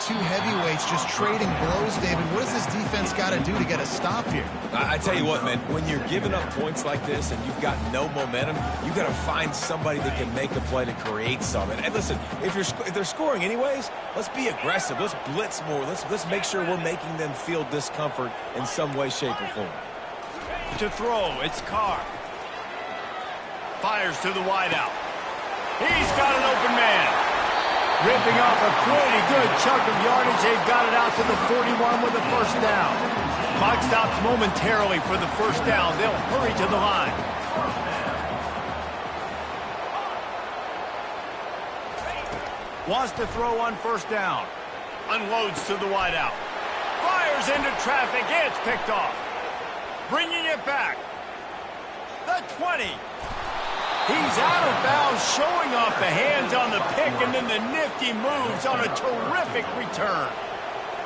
two heavyweights just trading blows, David. What does this defense got to do to get a stop here? I tell you what, man, when you're giving up points like this and you've got no momentum, you got to find somebody that can make a play to create something. And listen, if they're scoring anyways, let's be aggressive. Let's blitz more. Let's make sure we're making them feel discomfort in some way, shape, or form. To throw, it's Carr. Fires to the wideout. He's got an open man. Ripping off a pretty good chunk of yardage. They've got it out to the 41 with the first down. Clock stops momentarily for the first down. They'll hurry to the line. Wants to throw on first down. Unloads to the wideout. Fires into traffic. It's picked off. Bringing it back. The 20. He's out of bounds, showing off the hands on the pick, and then the nifty moves on a terrific return.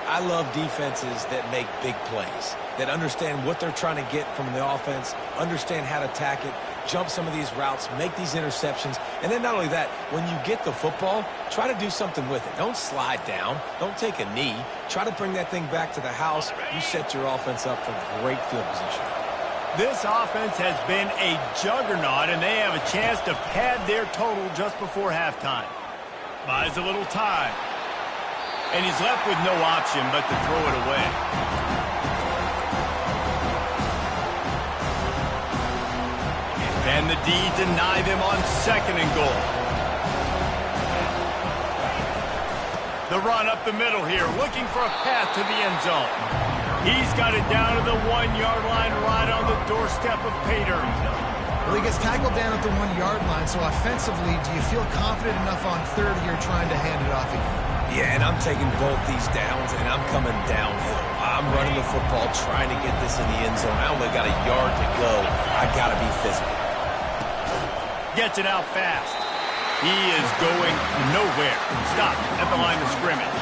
I love defenses that make big plays, that understand what they're trying to get from the offense, understand how to attack it, jump some of these routes, make these interceptions, and then not only that, when you get the football, try to do something with it. Don't slide down. Don't take a knee. Try to bring that thing back to the house. You set your offense up for great field position. This offense has been a juggernaut, and they have a chance to pad their total just before halftime. Buys a little time. And he's left with no option but to throw it away. And the D deny them on 2nd and goal. The run up the middle here, looking for a path to the end zone. He's got it down to the 1-yard line, right on the doorstep of Pater. Well, he gets tackled down at the 1-yard line, so offensively, do you feel confident enough on 3rd here trying to hand it off again? Yeah, and I'm taking both these downs, and I'm coming downhill. I'm running the football, trying to get this in the end zone. I only got a yard to go. I got to be physical. Gets it out fast. He is going nowhere. Stopped at the line of scrimmage.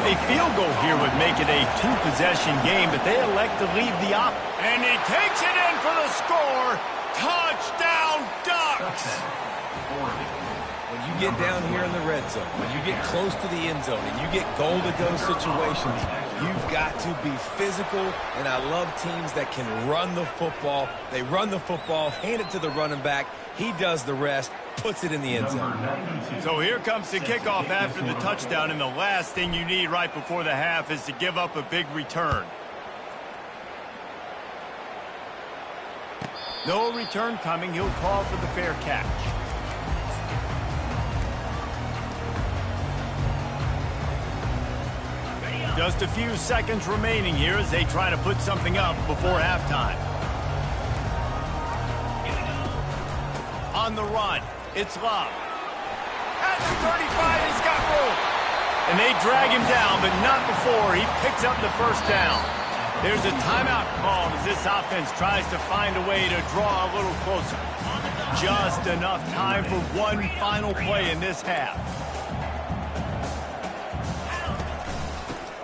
A field goal here would make it a 2-possession game, but they elect to leave the op. And he takes it in for the score. Touchdown, Ducks! When you get down here in the red zone, when you get close to the end zone, and you get goal-to-go situations, you've got to be physical, and I love teams that can run the football. They run the football, hand it to the running back. He does the rest, puts it in the end zone. So here comes the kickoff after the touchdown, and the last thing you need right before the half is to give up a big return. No return coming. He'll call for the fair catch. Just a few seconds remaining here as they try to put something up before halftime. On the run, it's Love. At the 35, he's got room. And they drag him down, but not before he picks up the first down. There's a timeout called as this offense tries to find a way to draw a little closer. Just enough time for one final play in this half.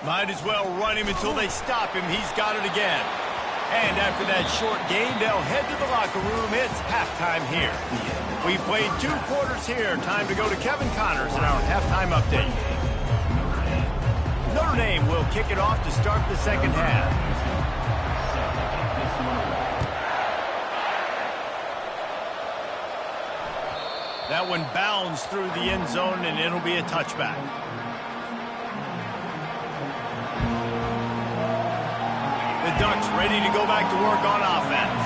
Might as well run him until they stop him. He's got it again. And after that short game, they'll head to the locker room. It's halftime here. We played 2 quarters here. Time to go to Kevin Connors in our halftime update. Notre Dame will kick it off to start the second half. That one bounds through the end zone, and it'll be a touchback. The Ducks ready to go back to work on offense.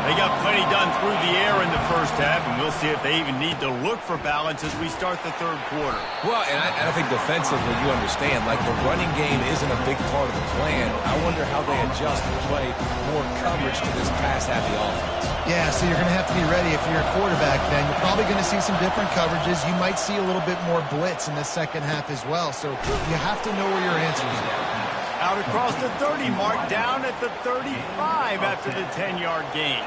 They got plenty done through the air in the first half, and we'll see if they even need to look for balance as we start the 3rd quarter. Well, and I think defensively, you understand, like the running game isn't a big part of the plan. I wonder how they adjust and play more coverage to this pass happy offense. Yeah, so you're going to have to be ready if you're a quarterback then. You're probably going to see some different coverages. You might see a little bit more blitz in the second half as well, so you have to know where your answers are. Out across the 30 mark, down at the 35 after the 10-yard gain.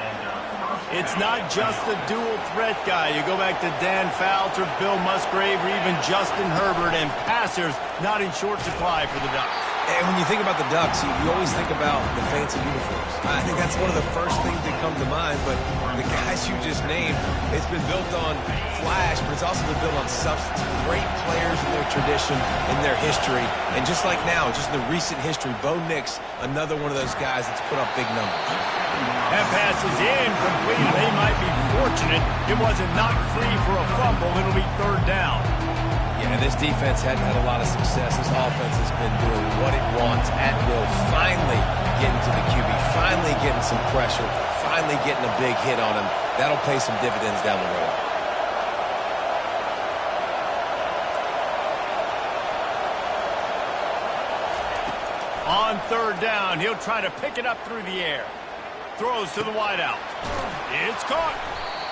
It's not just the dual threat guy. You go back to Dan Fouts or Bill Musgrave or even Justin Herbert, and passers not in short supply for the Ducks. And when you think about the Ducks, you always think about the fancy uniforms. I think that's one of the first things that come to mind, but the guys you just named, it's been built on flash, but it's also been built on substance. Great players in their tradition, in their history, and just like now, just in the recent history, Bo Nix, another one of those guys that's put up big numbers. That pass is incomplete. They might be fortunate it wasn't knocked free for a fumble. It'll be third down. Yeah, this defense hadn't had a lot of success. This offense has been doing what it wants at will. Finally getting to the QB, finally getting some pressure, finally getting a big hit on him. That'll pay some dividends down the road. On third down, he'll try to pick it up through the air. Throws to the wideout. It's caught.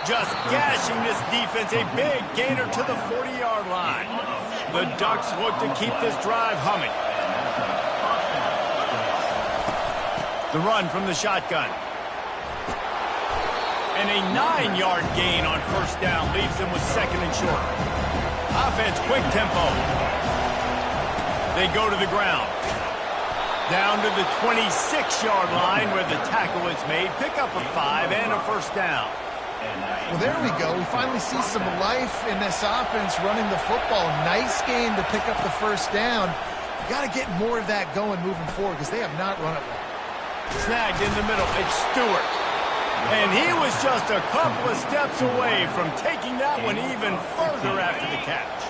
Just gashing this defense, a big gainer to the 40-yard line. The Ducks look to keep this drive humming. The run from the shotgun. And a 9-yard gain on first down leaves them with second and short. Offense, quick tempo. They go to the ground. Down to the 26-yard line where the tackle is made. Pick up a 5 and a first down. Well, there we go. We finally see some life in this offense running the football. Nice game to pick up the first down. You got to get more of that going moving forward because they have not run it well. Snagged in the middle. It's Stewart. And he was just a couple of steps away from taking that one even further after the catch.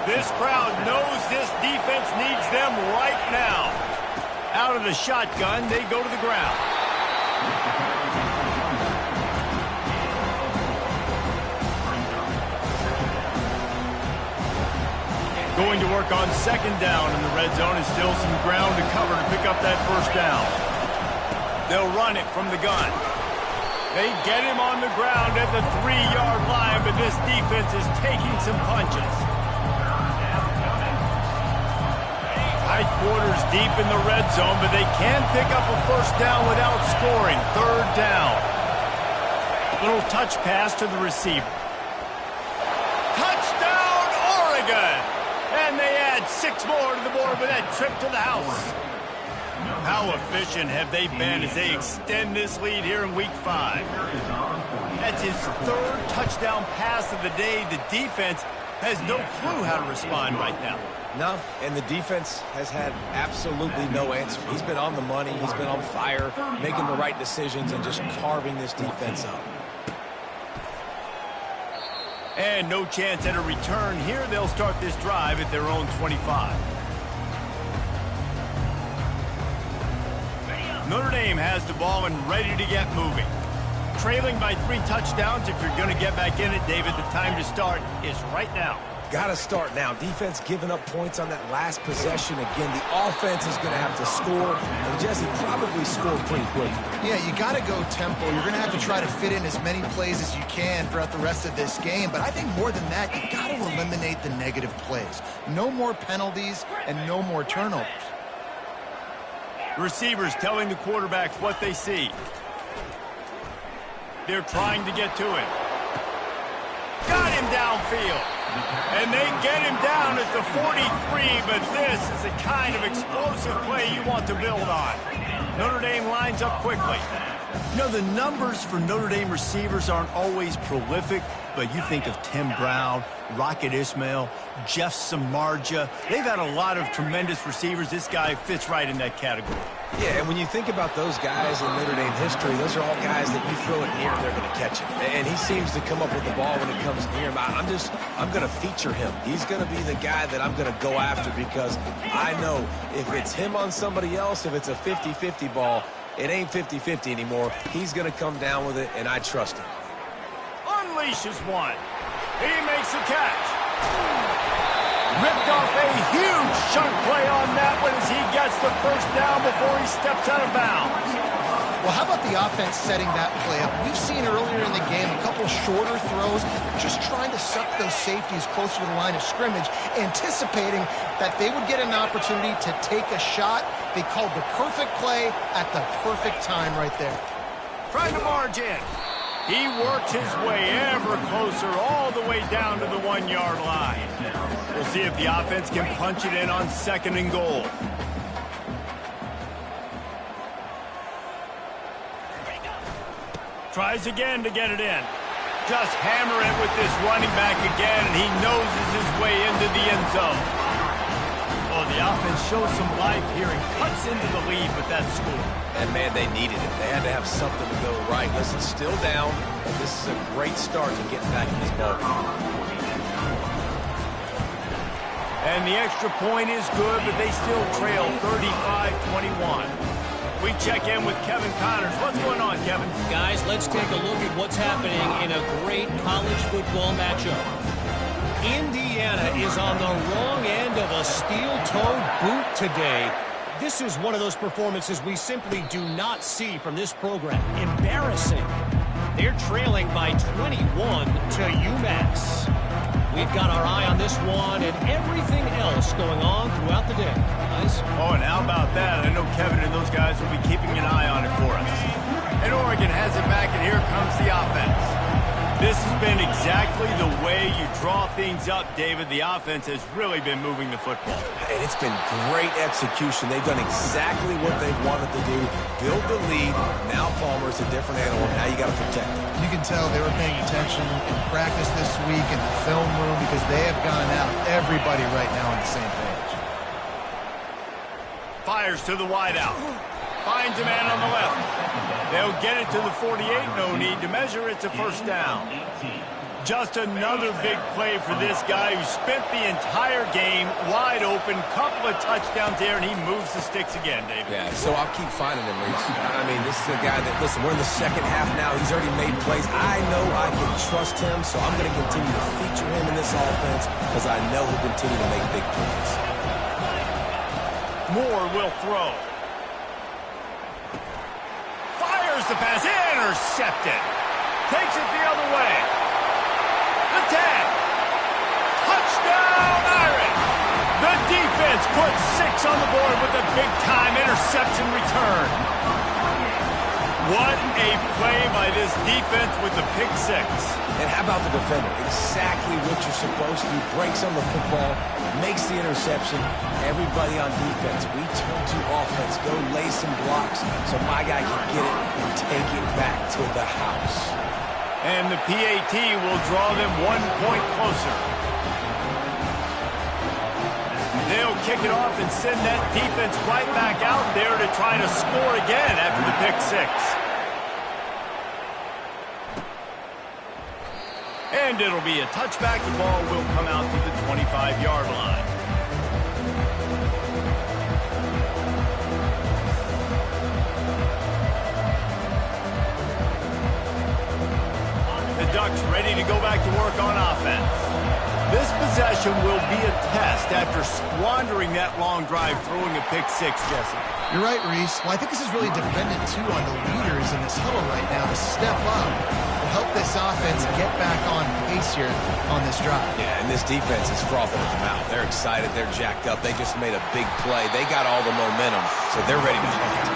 This crowd knows this defense needs them right now. Out of the shotgun, they go to the ground. Going to work on second down in the red zone, and still some ground to cover to pick up that first down. They'll run it from the gun. They get him on the ground at the 3-yard line, but this defense is taking some punches. Tight quarters deep in the red zone, but they can pick up a first down without scoring. Third down. Little touch pass to the receiver. Touchdown, Oregon! And they add 6 more to the board with that trip to the house. How efficient have they been as they extend this lead here in Week 5? That's his 3rd touchdown pass of the day. The defense has no clue how to respond right now. No, and the defense has had absolutely no answer. He's been on the money. He's been on fire, making the right decisions and just carving this defense up. And no chance at a return here. They'll start this drive at their own 25. Notre Dame has the ball and ready to get moving. Trailing by 3 touchdowns. If you're going to get back in it, David, the time to start is right now. Got to start now. Defense giving up points on that last possession. Again, the offense is going to have to score. And Jesse probably scored pretty quick. Yeah, you got to go tempo. You're going to have to try to fit in as many plays as you can throughout the rest of this game. But I think more than that, you got to eliminate the negative plays. No more penalties and no more turnovers. Receivers telling the quarterbacks what they see. They're trying to get to him. Got him downfield. And they get him down at the 43, but this is the kind of explosive play you want to build on. Notre Dame lines up quickly. You know, the numbers for Notre Dame receivers aren't always prolific, but you think of Tim Brown, Rocket Ismail, Jeff Samardzija. They've had a lot of tremendous receivers. This guy fits right in that category. Yeah, and when you think about those guys in Notre Dame history, those are all guys that you throw it near, they're going to catch it. And he seems to come up with the ball when it comes near him. I'm going to feature him. He's going to be the guy that I'm going to go after because I know if it's him on somebody else, if it's a 50-50 ball, it ain't 50-50 anymore. He's going to come down with it, and I trust him. Unleashes one. He makes the catch. Ripped off a huge chunk play on that one as he gets the first down before he steps out of bounds. Well, how about the offense setting that play up? We've seen earlier in the game a couple shorter throws, just trying to suck those safeties closer to the line of scrimmage, anticipating that they would get an opportunity to take a shot. They called the perfect play at the perfect time right there. Trying to barge in. He works his way ever closer all the way down to the 1-yard line. We'll see if the offense can punch it in on 2nd and goal. Tries again to get it in. Just hammer it with this running back again, and he noses his way into the end zone. Oh, the offense shows some life here and cuts into the lead with that score. And, man, they needed it. They had to have something to go right. Listen, still down, but this is a great start to getting back in this ball game. And the extra point is good, but they still trail 35-21. We check in with Kevin Connors. What's going on, Kevin? Guys, let's take a look at what's happening in a great college football matchup. Indiana is on the wrong end of a steel-toed boot today. This is one of those performances we simply do not see from this program. Embarrassing. They're trailing by 21 to UMass. We've got our eye on this one and everything else going on throughout the day. Guys? Oh, and how about that? I know Kevin and those guys will be keeping an eye on it for us. And Oregon has it back, and here comes the offense. This has been exactly the way you draw things up, David. The offense has really been moving the football. And it's been great execution. They've done exactly what they've wanted to do. Build the lead. Now Palmer's a different animal. Now you got to protect him. You can tell they were paying attention in practice this week in the film room because they have gone out, everybody right now on the same page. Fires to the wideout. Finds a man on the left. They'll get it to the 48. No need to measure. It's a first down. Just another big play for this guy who spent the entire game wide open. Couple of touchdowns there, and he moves the sticks again, David. Yeah, so I'll keep finding him, Reese. I mean, this is a guy that, listen, we're in the second half now. He's already made plays. I know I can trust him, so I'm going to continue to feature him in this offense because I know he'll continue to make big plays. Moore will throw. Fires the pass. Intercepted. Takes it the other way. The tag. Touchdown, Irish. The defense puts 6 on the board with a big-time interception return. What a play by this defense with the pick 6. And how about the defender? Exactly what you're supposed to do. Breaks on the football, makes the interception. Everybody on defense, we turn to offense. Go lay some blocks so my guy can get it and take it back to the house. And the PAT will draw them 1 point closer. They'll kick it off and send that defense right back out there to try to score again after the pick 6. And it'll be a touchback. The ball will come out to the 25-yard line. The Ducks ready to go back to work on offense. This possession will be a test after squandering that long drive, throwing a pick 6, Jesse. You're right, Reese. Well, I think this is really dependent, too, on the leaders in this huddle right now to step up and help this offense get back on pace here on this drive. Yeah, and this defense is frothing at the mouth. They're excited. They're jacked up. They just made a big play. They got all the momentum, so they're ready to hunt.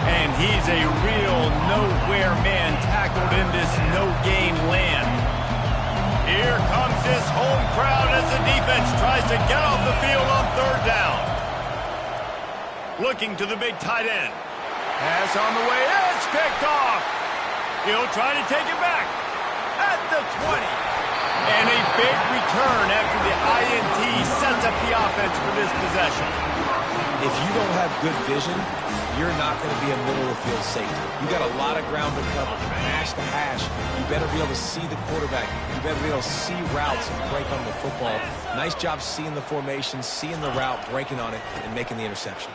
And he's a real nowhere man tackled in this no-gain land. Here comes this home crowd as the defense tries to get off the field on 3rd down. Looking to the big tight end. Pass on the way. It's picked off. He'll try to take it back at the 20. And a big return after the INT sets up the offense for this possession. If you don't have good vision, you're not going to be a middle-of-the-field safety. You got a lot of ground to cover, hash to hash. You better be able to see the quarterback. You better be able to see routes and break on the football. Nice job seeing the formation, seeing the route, breaking on it, and making the interception.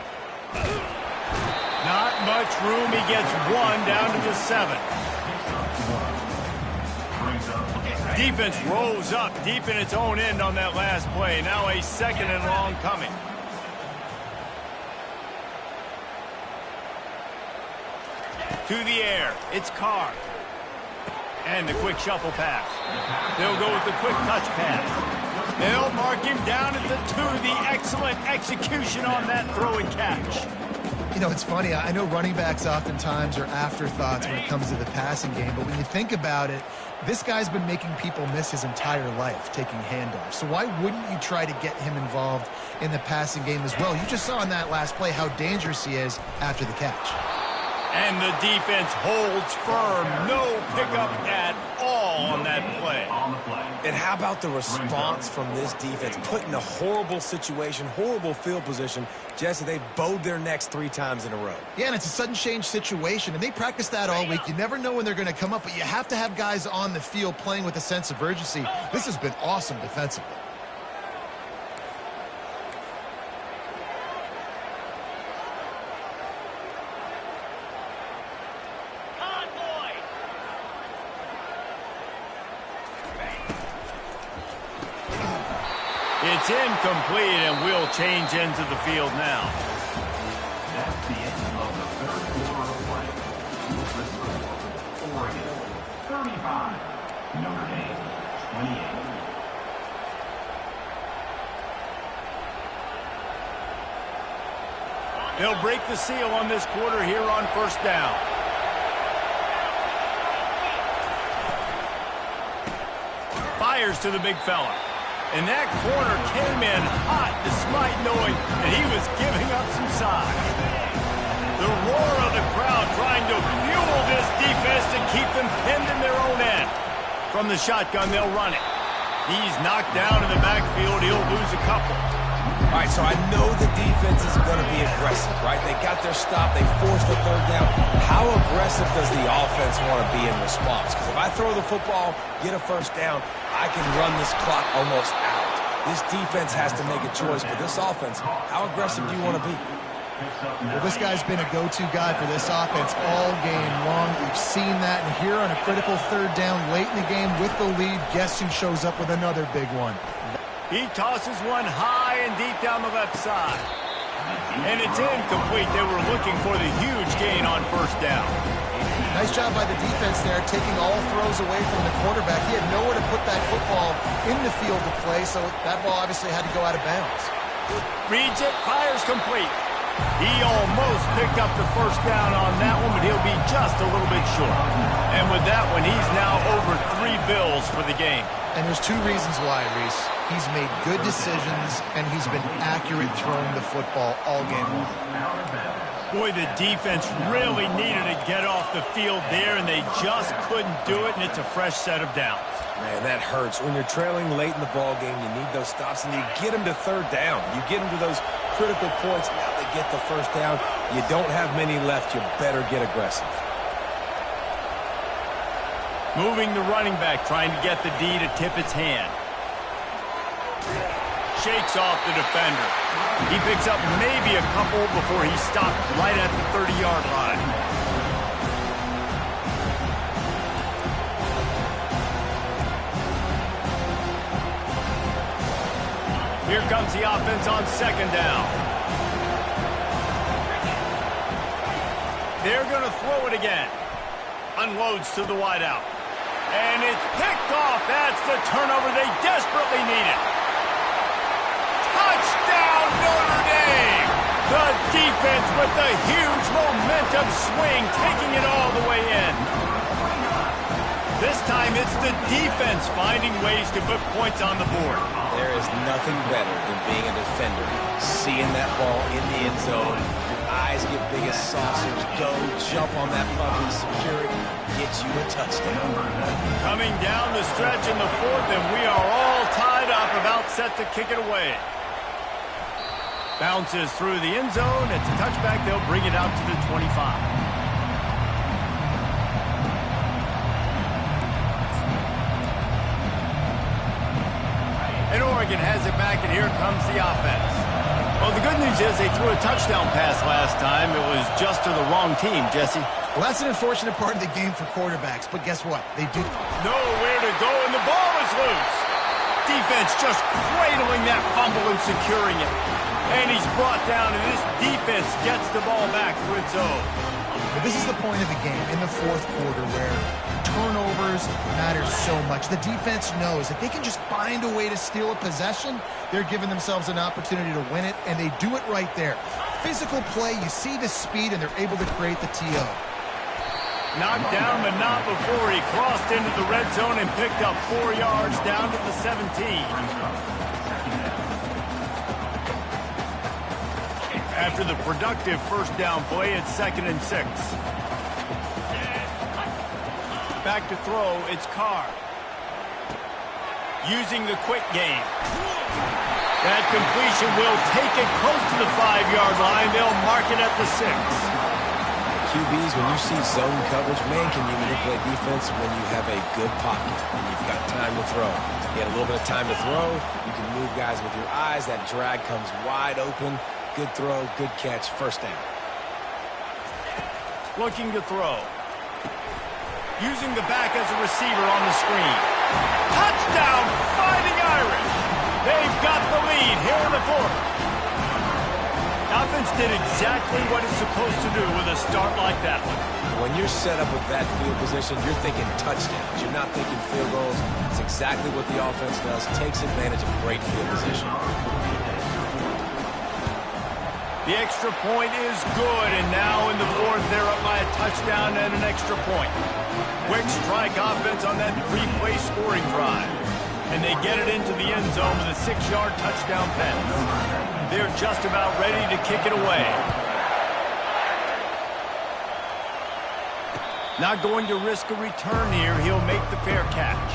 Not much room. He gets 1 down to the 7. Defense rose up deep in its own end on that last play. Now a 2nd and long coming. To the air. It's Carr. And the quick shuffle pass. They'll go with the quick touch pass. They'll mark him down at the 2. The excellent execution on that throw and catch. You know, it's funny. I know running backs oftentimes are afterthoughts when it comes to the passing game, but when you think about it, this guy's been making people miss his entire life taking handoffs. So why wouldn't you try to get him involved in the passing game as well? You just saw in that last play how dangerous he is after the catch. And the defense holds firm. No pickup at all on that play. And how about the response from this defense? Put in a horrible situation, horrible field position. Jesse, they bowed their necks 3 times in a row. Yeah, and it's a sudden change situation, and they practice that all week. You never know when they're going to come up, but you have to have guys on the field playing with a sense of urgency. This has been awesome defensively. It's incomplete, and we'll change ends of the field now. That's the end of the third quarter of play. Oregon, 35. Notre Dame, 28. They'll break the seal on this quarter here on first down. Fires to the big fella. And that corner came in hot despite knowing that he was giving up some size. The roar of the crowd trying to fuel this defense to keep them pinned in their own end. From the shotgun, they'll run it. He's knocked down in the backfield. He'll lose a couple. All right, so I know the defense is going to be aggressive, right? They got their stop. They forced the third down. How aggressive does the offense want to be in response? Because if I throw the football, get a first down, I can run this clock almost out. This defense has to make a choice, but this offense, how aggressive do you want to be? Well, this guy's been a go-to guy for this offense all game long. We've seen that, and here on a critical third down late in the game with the lead, guess who shows up with another big one? He tosses one high and deep down the left side. And it's incomplete. They were looking for the huge gain on first down. Nice job by the defense there, taking all throws away from the quarterback. He had nowhere to put that football in the field to play, so that ball obviously had to go out of bounds. Reads it, fires complete. He almost picked up the first down on that one, but he'll be just a little bit short. And with that one, he's now over 3 bills for the game. And there's 2 reasons why, Reese. He's made good decisions, and he's been accurate throwing the football all game long. Boy, the defense really needed to get off the field there, and they just couldn't do it, and it's a fresh set of downs. Man, that hurts. When you're trailing late in the ball game, you need those stops, and you get them to third down. You get them to those critical points. Now they get the first down. You don't have many left. You better get aggressive. Moving the running back, trying to get the D to tip its hand. Shakes off the defender. He picks up maybe a couple before he stopped right at the 30-yard line. Here comes the offense on second down. They're going to throw it again. Unloads to the wideout. And it's picked off. That's the turnover they desperately needed. Touchdown, Notre Dame! The defense with the huge momentum swing, taking it all the way in. This time it's the defense finding ways to put points on the board. There is nothing better than being a defender, seeing that ball in the end zone. Your eyes get big as saucers. Go, jump on that puppy, secure it, get you a touchdown. Coming down the stretch in the fourth, and we are all tied up, about set to kick it away. Bounces through the end zone. It's a touchback. They'll bring it out to the 25. And Oregon has it back, and here comes the offense. Well, the good news is they threw a touchdown pass last time. It was just to the wrong team, Jesse. Well, that's an unfortunate part of the game for quarterbacks, but guess what? They do nowhere to go, and the ball is loose. Defense just cradling that fumble and securing it. And he's brought down, and this defense gets the ball back for its own. But this is the point of the game in the fourth quarter where turnovers matter so much. The defense knows if they can just find a way to steal a possession, they're giving themselves an opportunity to win it, and they do it right there. physical play. You see the speed, and they're able to create the TO. Knocked down, but not before he crossed into the red zone and picked up 4 yards down to the 17. After the productive first down play, it's 2nd and 6. Back to throw, it's Carr. Using the quick game. That completion will take it close to the 5-yard line. They'll mark it at the 6. QBs, when you see zone coverage, man, can you manipulate defense when you have a good pocket and you've got time to throw. You had a little bit of time to throw. You can move guys with your eyes. That drag comes wide open. Good throw, good catch, first down. Looking to throw. Using the back as a receiver on the screen. Touchdown, Fighting Irish. They've got the lead here in the 4th. Offense did exactly what it's supposed to do with a start like that one. When you're set up with that field position, you're thinking touchdowns. You're not thinking field goals. It's exactly what the offense does. Takes advantage of great field position. The extra point is good, and now in the 4th, they're up by a touchdown and an extra point. Quick strike offense on that 3-play scoring drive. And they get it into the end zone with a 6-yard touchdown pass. They're just about ready to kick it away. Not going to risk a return here. He'll make the fair catch.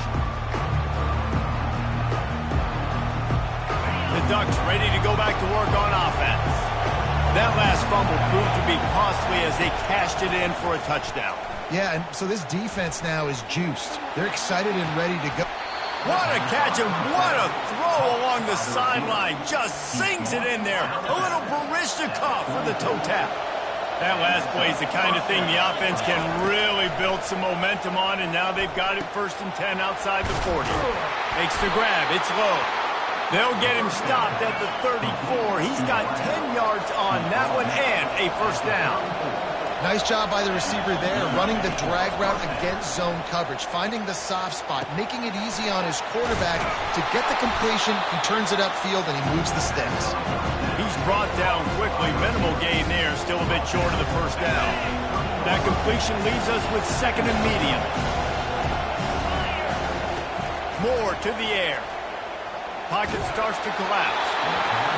The Ducks ready to go back to work on offense. That last fumble proved to be costly as they cashed it in for a touchdown. Yeah, and so this defense now is juiced. They're excited and ready to go. What a catch and what a throw along the sideline. Just sings it in there. A little Barishnikov for the toe tap. That last play is the kind of thing the offense can really build some momentum on, and now they've got it 1st and 10 outside the 40. Makes the grab. It's low. They'll get him stopped at the 34. He's got 10 yards on that one and a first down. Nice job by the receiver there, running the drag route against zone coverage, finding the soft spot, making it easy on his quarterback to get the completion. He turns it upfield, and he moves the sticks. He's brought down quickly. Minimal gain there, still a bit short of the first down. That completion leaves us with 2nd and medium. Moore to the air. Pocket starts to collapse.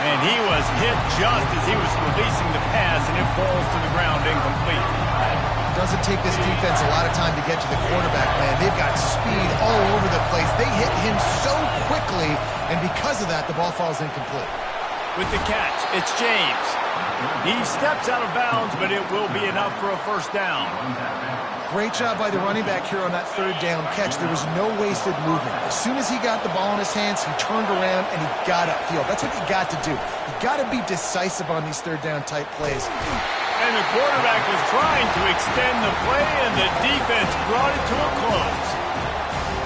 And he was hit just as he was releasing the pass, and it falls to the ground incomplete. Doesn't take this defense a lot of time to get to the quarterback, man. They've got speed all over the place. They hit him so quickly, and because of that, the ball falls incomplete. With the catch, it's James. He steps out of bounds, but it will be enough for a first down. Great job by the running back here on that 3rd down catch. There was no wasted movement. As soon as he got the ball in his hands, he turned around and he got upfield. That's what you got to do. You got to be decisive on these 3rd down type plays. And the quarterback was trying to extend the play, and the defense brought it to a close.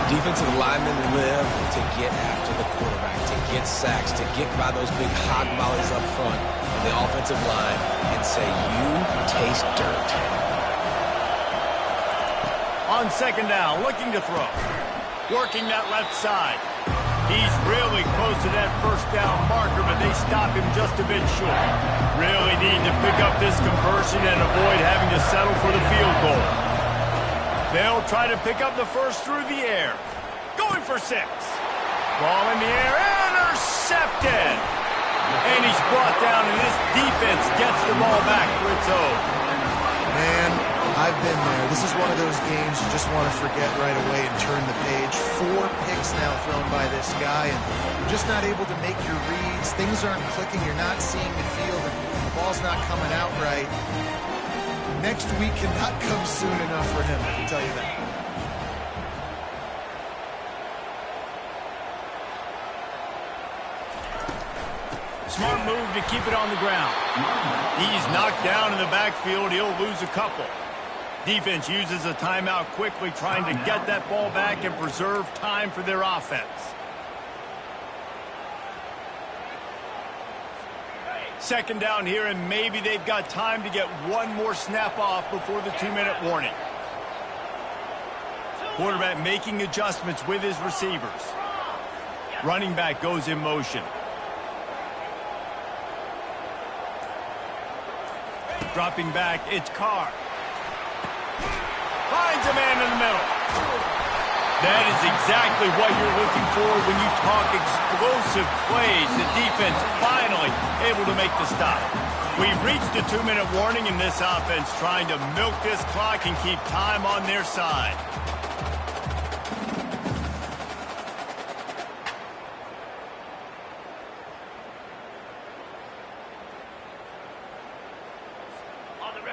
Defensive linemen live to get after the quarterback, to get sacks, to get by those big hog mollies up front on the offensive line and say, you taste dirt. On 2nd down, looking to throw. Working that left side. He's really close to that first down marker, but they stop him just a bit short. Really need to pick up this conversion and avoid having to settle for the field goal. They'll try to pick up the first through the air. Going for 6. Ball in the air, intercepted. And he's brought down, and this defense gets the ball back for its own. Man, I've been there. This is one of those games you just want to forget right away and turn the page. 4 picks now thrown by this guy, and you're just not able to make your reads. Things aren't clicking. You're not seeing the field, and the ball's not coming out right. Next week cannot come soon enough for him, I can tell you that. Smart move to keep it on the ground. He's knocked down in the backfield. He'll lose a couple. Defense uses a timeout quickly, trying to get that ball back and preserve time for their offense. 2nd down here, and maybe they've got time to get one more snap off before the 2-minute warning. Quarterback making adjustments with his receivers. Running back goes in motion. Dropping back, it's Carr. Finds a man in the middle. That is exactly what you're looking for when you talk explosive plays. The defense finally able to make the stop. We've reached a 2-minute warning in this offense, trying to milk this clock and keep time on their side.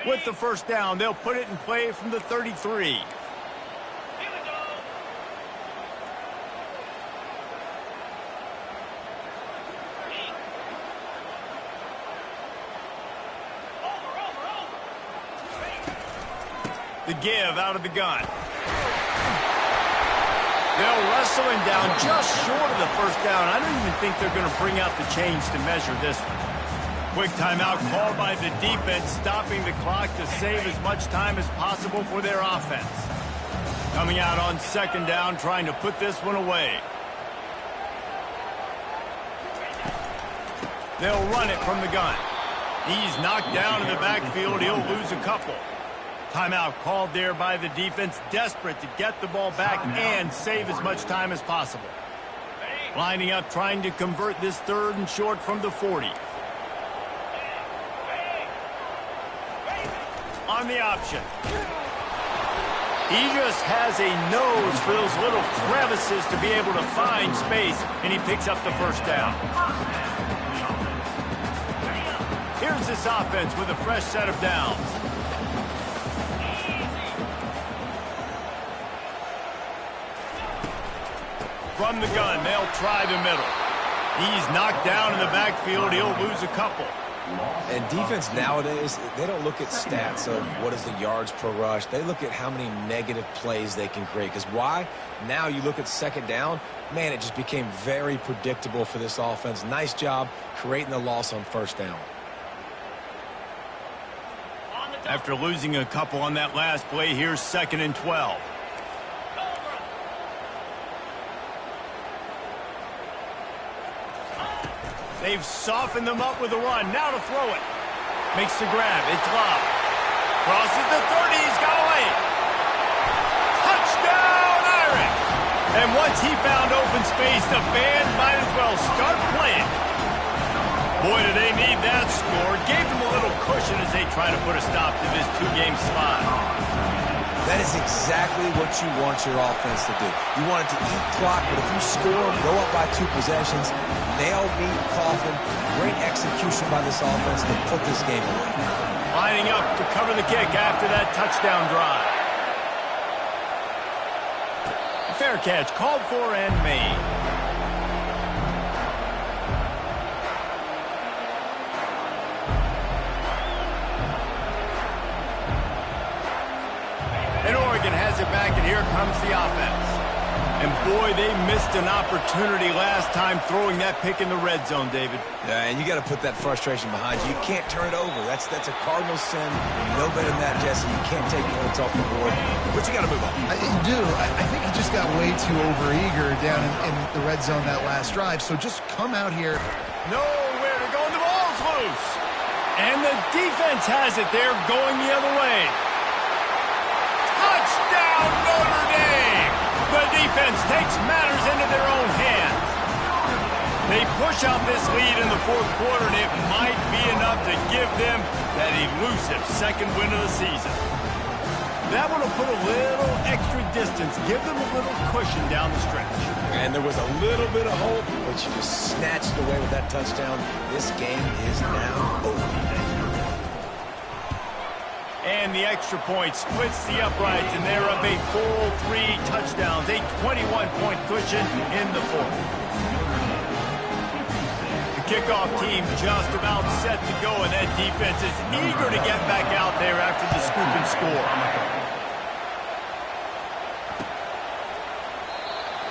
With the first down, they'll put it in play from the 33. The give out of the gun. They'll wrestle him down just short of the first down. I don't even think they're going to bring out the chains to measure this one. Quick timeout called by the defense, stopping the clock to save as much time as possible for their offense. Coming out on second down, trying to put this one away. They'll run it from the gun. He's knocked down in the backfield. He'll lose a couple. Timeout called there by the defense, desperate to get the ball back and save as much time as possible. Lining up, trying to convert this 3rd and short from the 40. On the option. He just has a nose for those little crevices to be able to find space, and he picks up the first down. Here's this offense with a fresh set of downs. From the gun, they'll try the middle. He's knocked down in the backfield. He'll lose a couple. And defense nowadays, they don't look at stats of what is the yards per rush. They look at how many negative plays they can create. Because why? Now you look at second down, man, it just became very predictable for this offense. Nice job creating the loss on first down. After losing a couple on that last play, here's 2nd and 12. They've softened them up with a run. Now to throw it. Makes the grab. It's Love. Crosses the 30. He's got away. Touchdown, Irish. And once he found open space, the band might as well start playing. Boy, do they need that score. Gave them a little cushion as they try to put a stop to this 2-game slide. That is exactly what you want your offense to do. You want it to eat clock, but if you score, go up by 2 possessions, nail, meet, coffin, great execution by this offense to put this game away. Lining up to cover the kick after that touchdown drive. Fair catch, called for and made. And Oregon has it back, and here comes the offense. And boy, they missed an opportunity last time throwing that pick in the red zone, David. Yeah, and you got to put that frustration behind you. You can't turn it over. That's a cardinal sin. No better than that, Jesse. You can't take points off the board, but you got to move on. You do. I think he just got way too overeager down in the red zone that last drive. So just come out here. Nowhere to go, and the ball's loose. And the defense has it there, going the other way. Touchdown, Notre Dame! The defense takes matters into their own hands. They push out this lead in the 4th quarter, and it might be enough to give them that elusive 2nd win of the season. That one will put a little extra distance, give them a little cushion down the stretch. And there was a little bit of hope, but you just snatched it away with that touchdown. This game is now over. And the extra point splits the uprights, and they're up a full 3 touchdowns, a 21-point cushion in the 4th. The kickoff team just about set to go, and that defense is eager to get back out there after the scoop and score.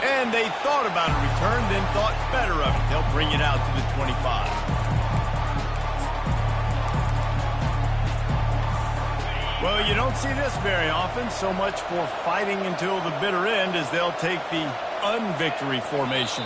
And they thought about a return, then thought better of it. They'll bring it out to the 25. Well, you don't see this very often, so much for fighting until the bitter end as they'll take the unvictory formation.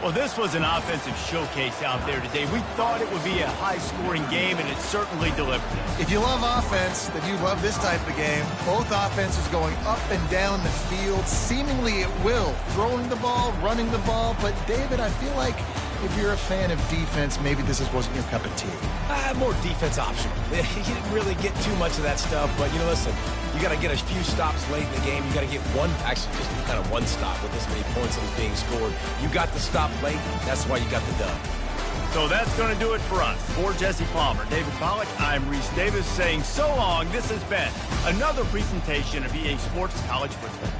Well, this was an offensive showcase out there today. We thought it would be a high-scoring game, and it certainly delivered it. If you love offense, then you love this type of game. Both offenses going up and down the field, seemingly at will. Throwing the ball, running the ball. But, David, I feel like if you're a fan of defense, maybe this wasn't your cup of tea. More defense option. You didn't really get too much of that stuff, but, listen, you got to get a few stops late in the game. You got to get actually just kind of one stop with this many points that was being scored. You got the stop late. That's why you got the dub. So that's going to do it for us. For Jesse Palmer, David Pollack, I'm Reese Davis saying so long. This has been another presentation of EA Sports College Football.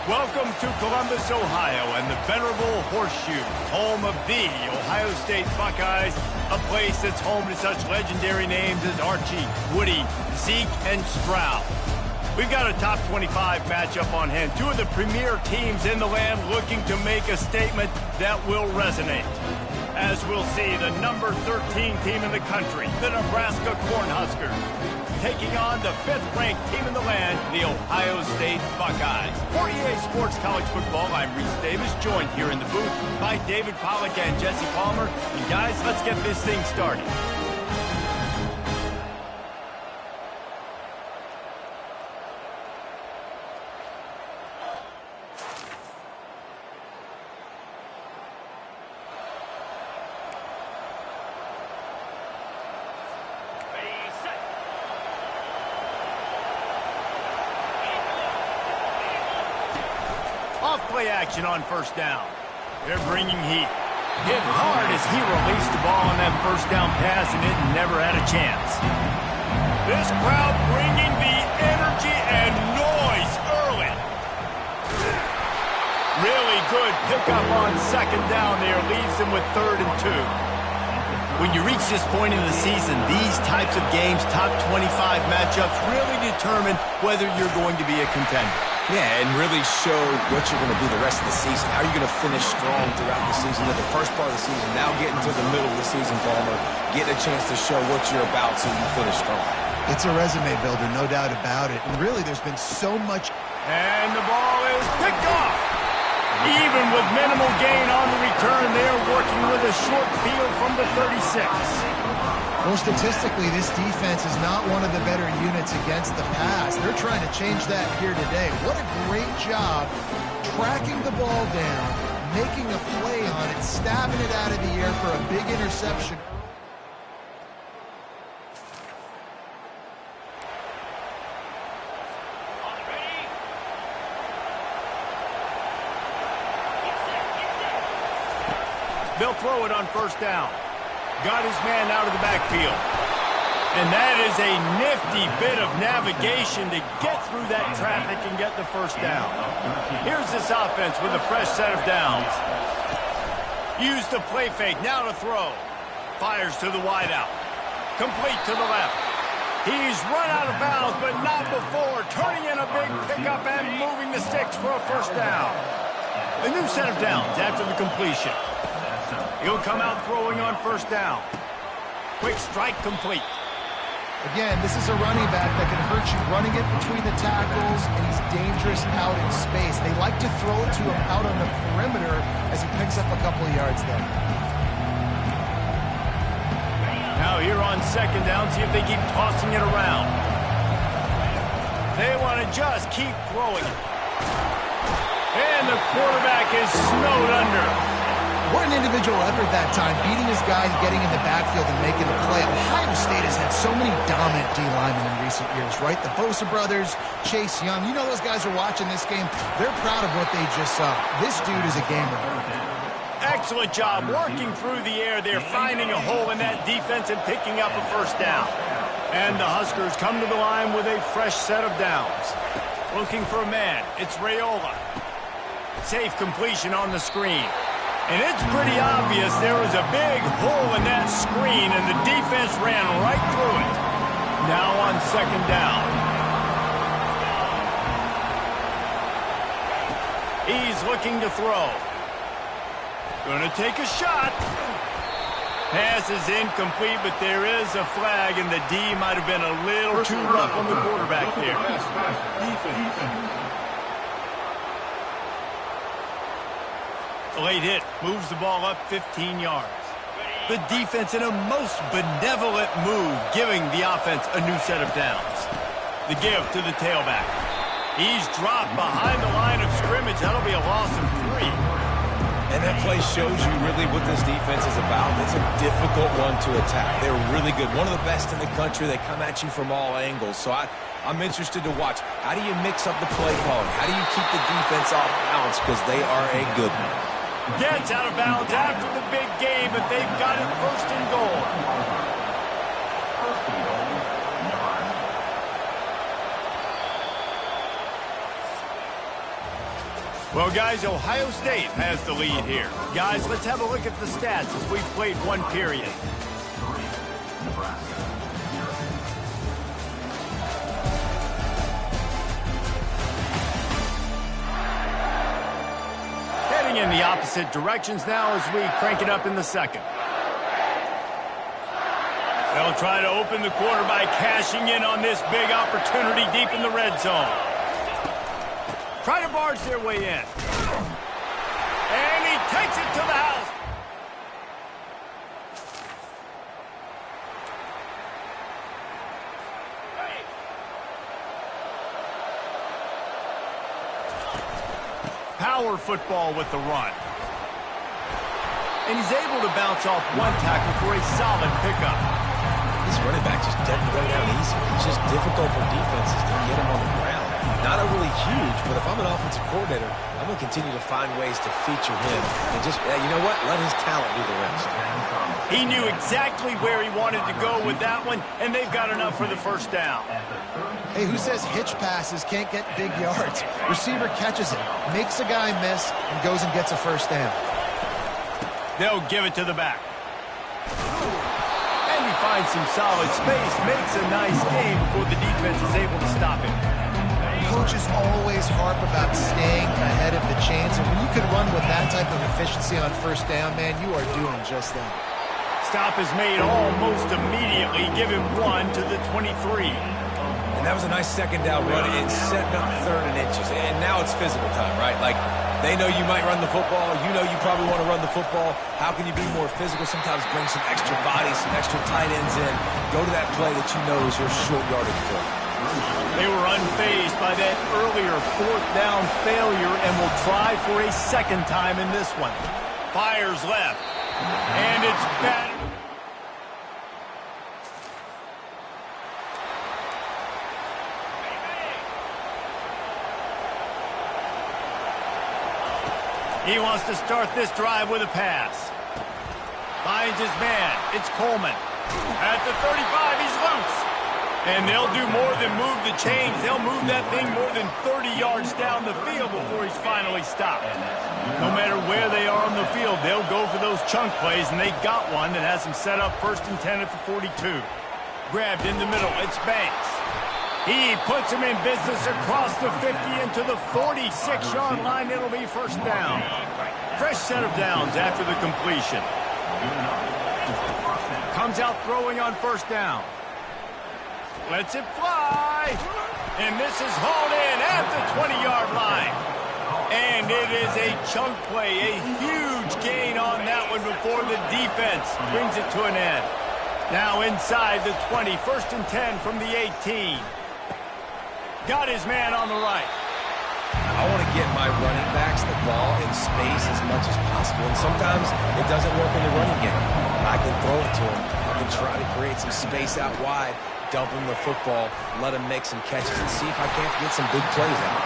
Welcome to Columbus, Ohio, and the venerable Horseshoe, home of the Ohio State Buckeyes, a place that's home to such legendary names as Archie, Woody, Zeke, and Stroud. We've got a top 25 matchup on hand. Two of the premier teams in the land looking to make a statement that will resonate. As we'll see, the number 13 team in the country, the Nebraska Cornhuskers, taking on the 5th-ranked team in the land, the Ohio State Buckeyes. For EA Sports College Football, I'm Reese Davis, joined here in the booth by David Pollack and Jesse Palmer. And guys, let's get this thing started. Off-play action on first down. They're bringing heat. Hit hard as he released the ball on that first down pass, and it never had a chance. This crowd bringing the energy and noise early. Really good pickup on second down there. Leaves them with 3rd and 2. When you reach this point in the season, these types of games, top 25 matchups, really determine whether you're going to be a contender. Yeah, and really show what you're going to be the rest of the season. How are you going to finish strong throughout the season? The first part of the season, now getting to the middle of the season, Palmer, getting a chance to show what you're about so you finish strong. It's a resume builder, no doubt about it. And really, there's been so much. And the ball is picked off. Even with minimal gain on the return, they're working with a short field from the 36. Well, statistically, this defense is not one of the better units against the pass. They're trying to change that here today. What a great job tracking the ball down, making a play on it, stabbing it out of the air for a big interception. They'll throw it on first down. Got his man out of the backfield. And that is a nifty bit of navigation to get through that traffic and get the first down. Here's this offense with a fresh set of downs. Use the play fake, now to throw. Fires to the wideout. Complete to the left. He's run out of bounds, but not before. Turning in a big pickup and moving the sticks for a first down. A new set of downs after the completion. He'll come out throwing on first down. Quick strike complete. Again, this is a running back that can hurt you running it between the tackles, and he's dangerous out in space. They like to throw it to him out on the perimeter as he picks up a couple of yards there. Now here on second down, see if they keep tossing it around. They want to just keep throwing it. And the quarterback is snowed under. What an individual effort that time, beating his guy and getting in the backfield and making a play. Ohio State has had so many dominant D-linemen in recent years, right? The Bosa brothers, Chase Young. You know those guys are watching this game. They're proud of what they just saw. This dude is a gamer. Excellent job working through the air there, finding a hole in that defense and picking up a first down. And the Huskers come to the line with a fresh set of downs. Looking for a man. It's Raiola. Safe completion on the screen. And it's pretty obvious there was a big hole in that screen, and the defense ran right through it. Now on second down. He's looking to throw. Gonna take a shot. Pass is incomplete, but there is a flag, and the D might have been a little too rough on the quarterback there. A late hit moves the ball up 15 yards. The defense in a most benevolent move, giving the offense a new set of downs. The give to the tailback. He's dropped behind the line of scrimmage. That'll be a loss of 3. And that play shows you really what this defense is about. It's a difficult one to attack. They're really good. One of the best in the country. They come at you from all angles. So I'm interested to watch. How do you mix up the play calling? How do you keep the defense off balance? Because they are a good one. Gets out of bounds after the big game, but they've got it first and goal. Well, guys, Ohio State has the lead here. Guys, let's have a look at the stats as we've played one period. Heading in the opposite directions now as we crank it up in the second. They'll try to open the quarter by cashing in on this big opportunity deep in the red zone. Try to barge their way in. And he takes it to the house. Power football with the run. And he's able to bounce off one tackle for a solid pickup. This running back just doesn't go down easy. It's just difficult for defenses to get him on the ground. Not overly huge, but if I'm an offensive coordinator, I'm going to continue to find ways to feature him. And just, you know what? Let his talent do the rest. He knew exactly where he wanted to go with that one, and they've got enough for the first down. Hey, who says hitch passes can't get big yards? Receiver catches it, makes a guy miss, and goes and gets a first down. They'll give it to the back. And he finds some solid space, makes a nice game before the defense is able to stop him. Coaches always harp about staying ahead of the chains, and when you can run with that type of efficiency on first down, man, you are doing just that. Stop is made almost immediately. Give him 1 to the 23. And that was a nice second down run and setting up 3rd and inches. And now it's physical time, right? Like, they know you might run the football. You know you probably want to run the football. How can you be more physical? Sometimes bring some extra bodies, some extra tight ends in. Go to that play that you know is your short yardage play. They were unfazed by that earlier 4th down failure and will try for a second time in this one. Fires left. And it's bad. He wants to start this drive with a pass. Finds his man. It's Coleman. At the 35, he's loose. And they'll do more than move the chains. They'll move that thing more than 30 yards down the field before he's finally stopped. No matter where they are on the field, they'll go for those chunk plays, and they got one that has them set up 1st and 10 at the 42. Grabbed in the middle. It's Banks. He puts him in business across the 50 into the 46-yard line. It'll be first down. Fresh set of downs after the completion. Comes out throwing on first down. Lets it fly. And this is hauled in at the 20-yard line. And it is a chunk play, a huge gain on that one before the defense brings it to an end. Now inside the 20, 1st and 10 from the 18. Got his man on the right. I want to get my running backs the ball in space as much as possible. And sometimes it doesn't work in the running game. I can throw it to him. I can try to create some space out wide, dump him the football, let him make some catches, and see if I can't get some big plays out.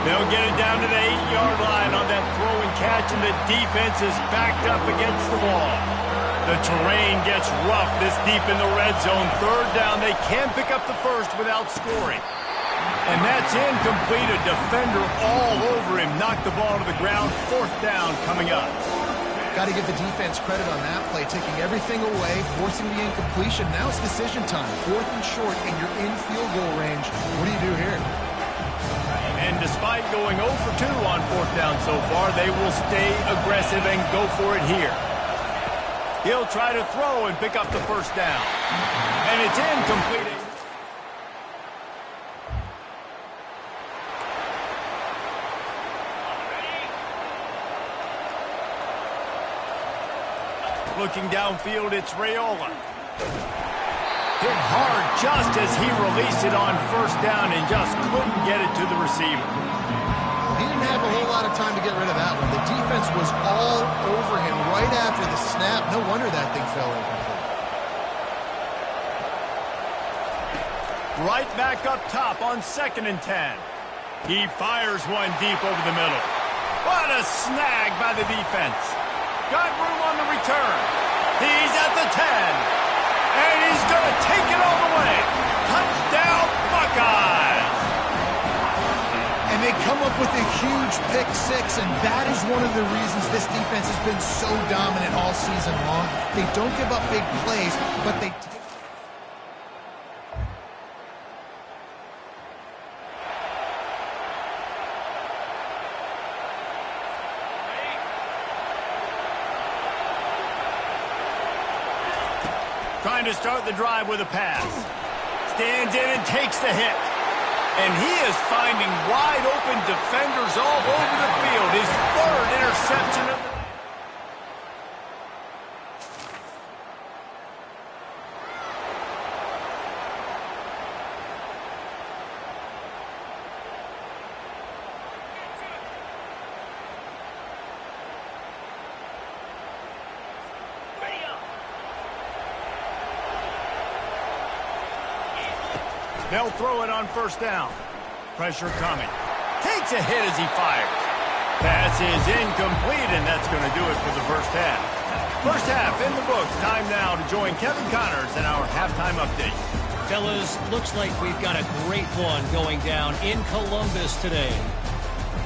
They'll get it down to the 8-yard line on that throw and catch, and the defense is backed up against the wall. The terrain gets rough this deep in the red zone. 3rd down, they can pick up the first without scoring. And that's incomplete. A defender all over him. Knocked the ball to the ground. 4th down coming up. Got to give the defense credit on that play, taking everything away, forcing the incompletion. Now it's decision time. 4th and short, and you're in field goal range. What do you do here? And despite going 0 for 2 on 4th down so far, they will stay aggressive and go for it here. He'll try to throw and pick up the first down. And it's incomplete. Looking downfield, it's Raiola. Hit hard just as he released it on 1st down and just couldn't get it to the receiver. He didn't have a whole lot of time to get rid of that one. The defense was all over him right after the snap. No wonder that thing fell incomplete. Right back up top on 2nd and 10. He fires one deep over the middle. What a snag by the defense. Got room on the return. He's at the 10. And he's going to take it all the way. Touchdown, Buckeyes. And they come up with a huge pick six, and that is one of the reasons this defense has been so dominant all season long. They don't give up big plays, but they... Trying to start the drive with a pass. Stands in and takes the hit. And he is finding wide-open defenders all over the field. His third interception of the... They'll throw it on first down. Pressure coming. Takes a hit as he fires. Pass is incomplete, and that's going to do it for the first half. First half in the books. Time now to join Kevin Connors in our halftime update. Fellas, looks like we've got a great one going down in Columbus today.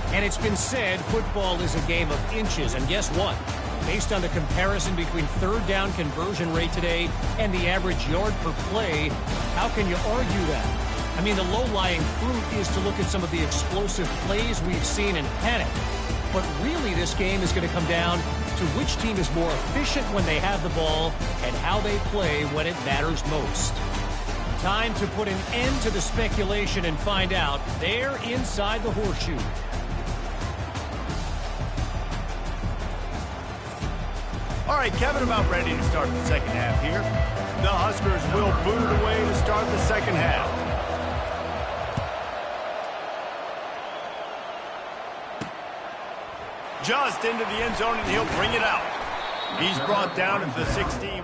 And it's been said football is a game of inches, and guess what? Based on the comparison between third down conversion rate today and the average yard per play, how can you argue that? I mean, the low-lying fruit is to look at some of the explosive plays we've seen and panic. But really, this game is going to come down to which team is more efficient when they have the ball and how they play when it matters most. Time to put an end to the speculation and find out. They're inside the horseshoe. All right, Kevin, about ready to start the second half here. The Huskers will boot it away to start the second half. Just into the end zone, and he'll bring it out. He's brought down at the 16.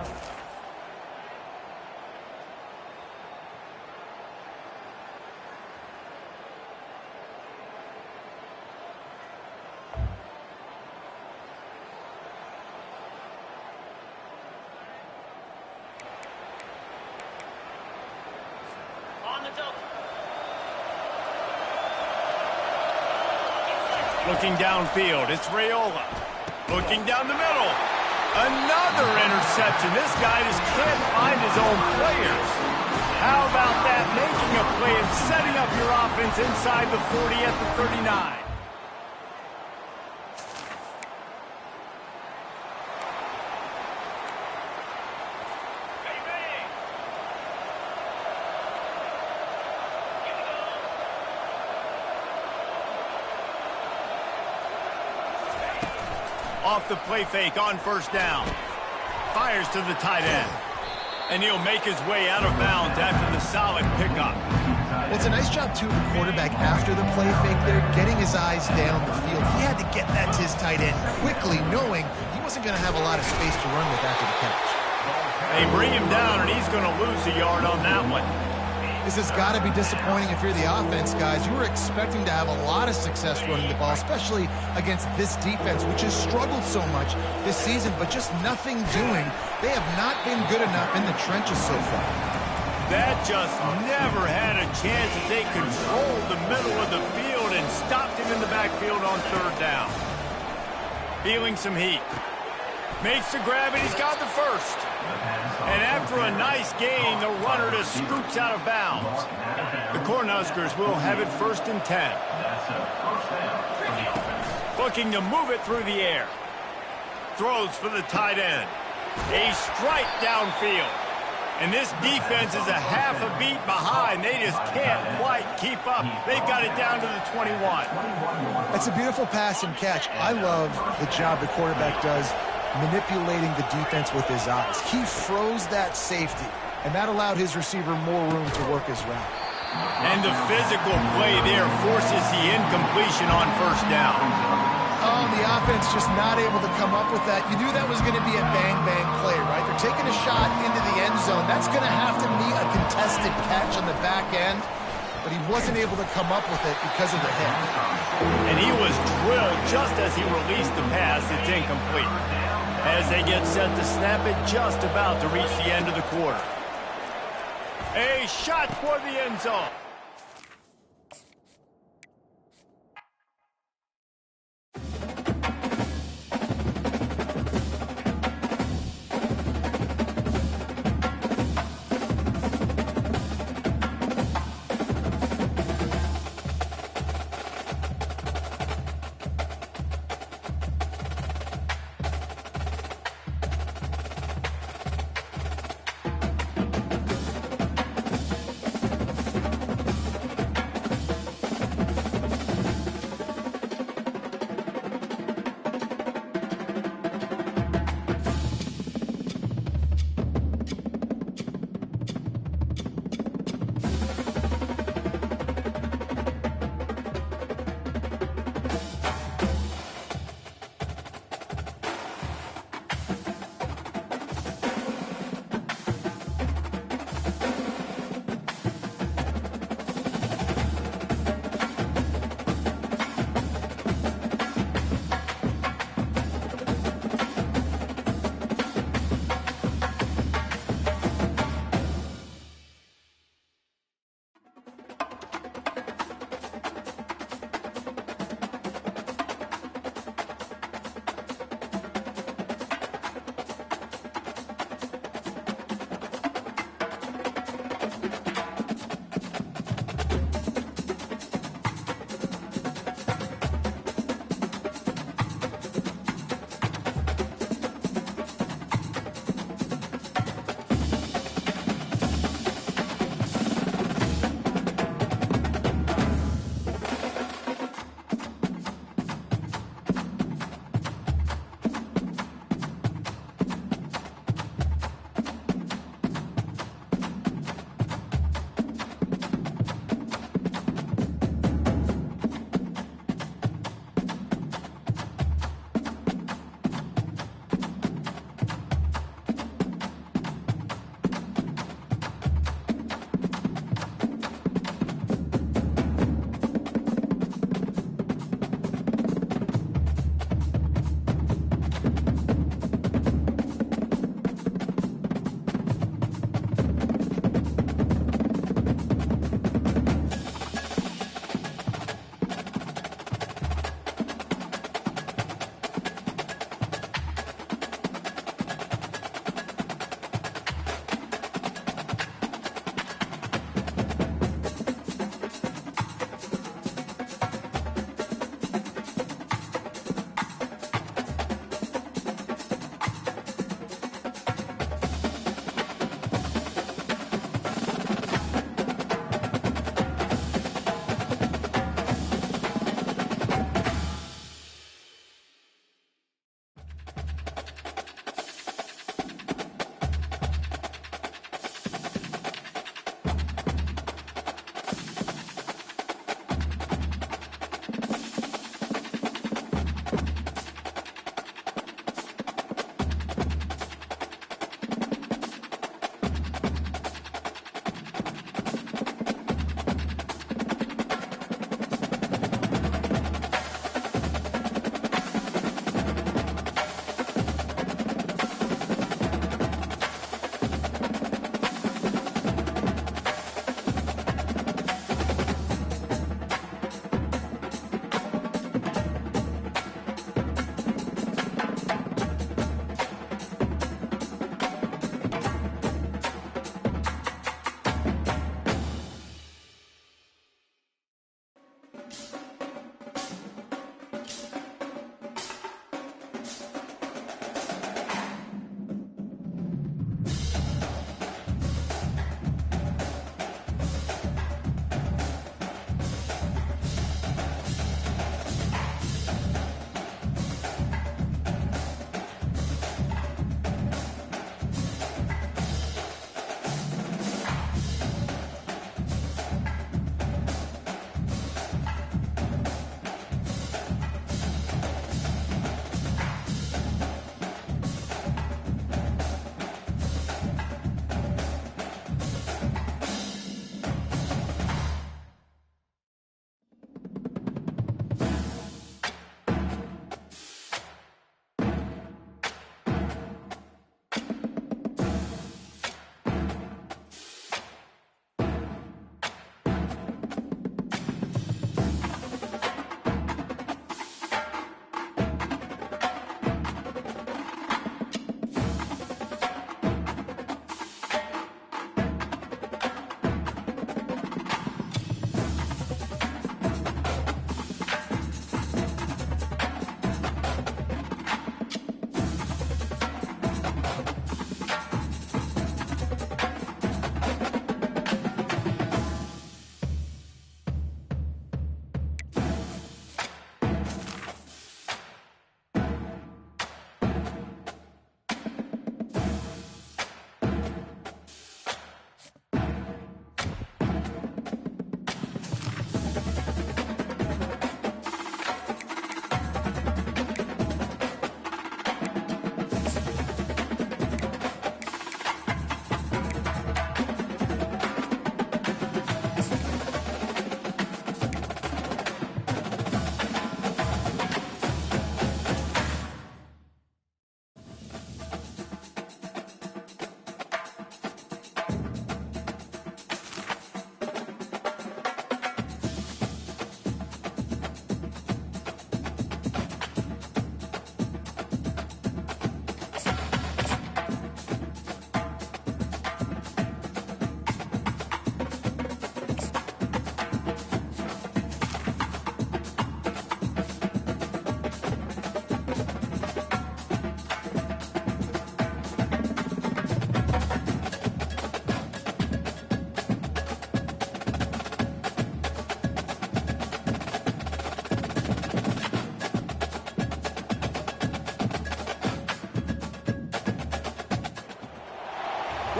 Looking downfield, it's Raiola. Looking down the middle. Another interception. This guy just can't find his own players. How about that? Making a play and setting up your offense inside the 40 at the 39. Off the play fake on first down. Fires to the tight end. And he'll make his way out of bounds after the solid pickup. Well, it's a nice job, too, of the quarterback after the play fake there, getting his eyes down the field. He had to get that to his tight end quickly, knowing he wasn't going to have a lot of space to run with after the catch. They bring him down, and he's going to lose a yard on that one. This has got to be disappointing if you're the offense, guys. You were expecting to have a lot of success running the ball, especially against this defense, which has struggled so much this season, but just nothing doing. They have not been good enough in the trenches so far. That just never had a chance as they controlled the middle of the field and stopped him in the backfield on third down. Feeling some heat. Makes the grab, and he's got the first. And after a nice gain, the runner just scoops out of bounds. The Cornhuskers will have it 1st and 10. Looking to move it through the air. Throws for the tight end. A strike downfield. And this defense is a half a beat behind. They just can't quite keep up. They've got it down to the 21. That's a beautiful pass and catch. I love the job the quarterback does manipulating the defense with his eyes. He froze that safety, and that allowed his receiver more room to work his route. And the physical play there forces the incompletion on first down. Oh, the offense just not able to come up with that. You knew that was going to be a bang-bang play, right? They're taking a shot into the end zone. That's going to have to be a contested catch on the back end, but he wasn't able to come up with it because of the hit. And he was drilled just as he released the pass. It's incomplete. As they get set to snap it, just about to reach the end of the quarter. A shot for the end zone.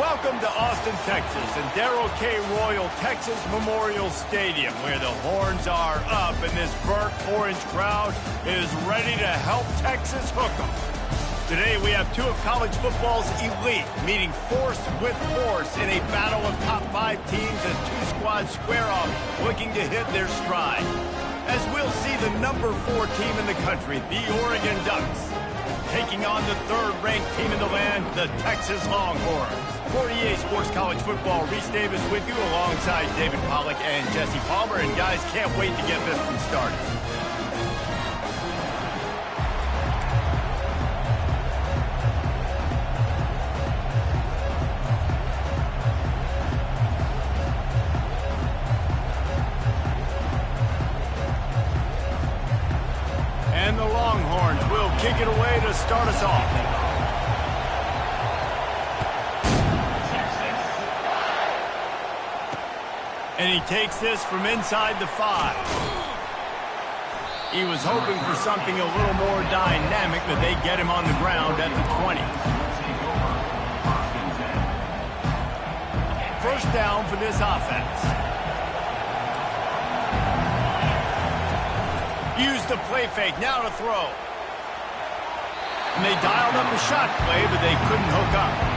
Welcome to Austin, Texas, and Darrell K. Royal Texas Memorial Stadium, where the horns are up and this burnt orange crowd is ready to help Texas hook 'em. Today we have two of college football's elite meeting force with force in a battle of top 5 teams as two squads square off looking to hit their stride. As we'll see the number 4 team in the country, the Oregon Ducks, taking on the 3rd-ranked team in the land, the Texas Longhorns. 48 Sports College Football, Reese Davis with you alongside David Pollack and Jesse Palmer. And guys, can't wait to get this one started. And the Longhorns will kick it away to start us off. And he takes this from inside the 5. He was hoping for something a little more dynamic, but they get him on the ground at the 20. First down for this offense. Use the play fake, now to throw. And they dialed up a shot play, but they couldn't hook up.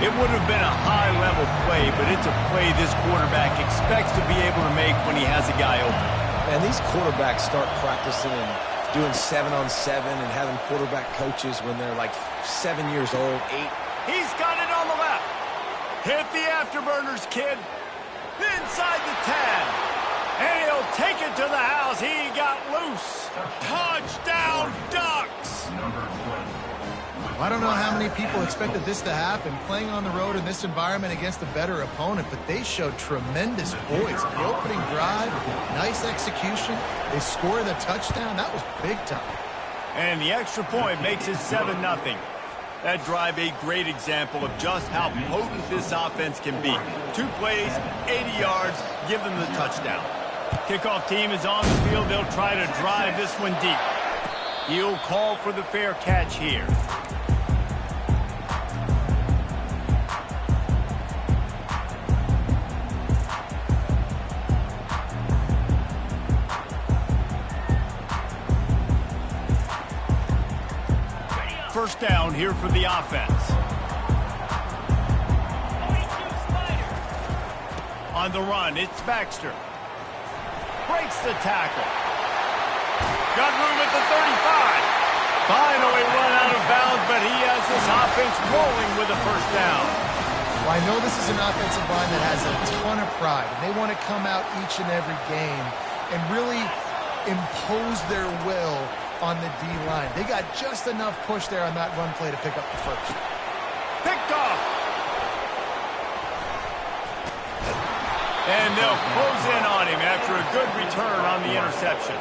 It would have been a high-level play, but it's a play this quarterback expects to be able to make when he has a guy open. And these quarterbacks start practicing and doing 7-on-7 and having quarterback coaches when they're like 7 years old, 8. He's got it on the left. Hit the afterburners, kid. Inside the 10. And he'll take it to the house. He got loose. Touchdown, Ducks! I don't know how many people expected this to happen, playing on the road in this environment against a better opponent, but they showed tremendous poise. The opening drive, nice execution. They scored a touchdown. That was big time. And the extra point makes it 7-0. That drive a great example of just how potent this offense can be. 2 plays, 80 yards, give them the touchdown. Kickoff team is on the field. They'll try to drive this one deep. He'll call for the fair catch here. First down here for the offense. On the run, it's Baxter. Breaks the tackle. Got room at the 35. Finally run out of bounds, but he has this offense rolling with a first down. Well, I know this is an offensive line that has a ton of pride, and they want to come out each and every game and really impose their will on the D-line. They got just enough push there on that run play to pick up the first. Picked off. And they'll close in on him after a good return on the interception.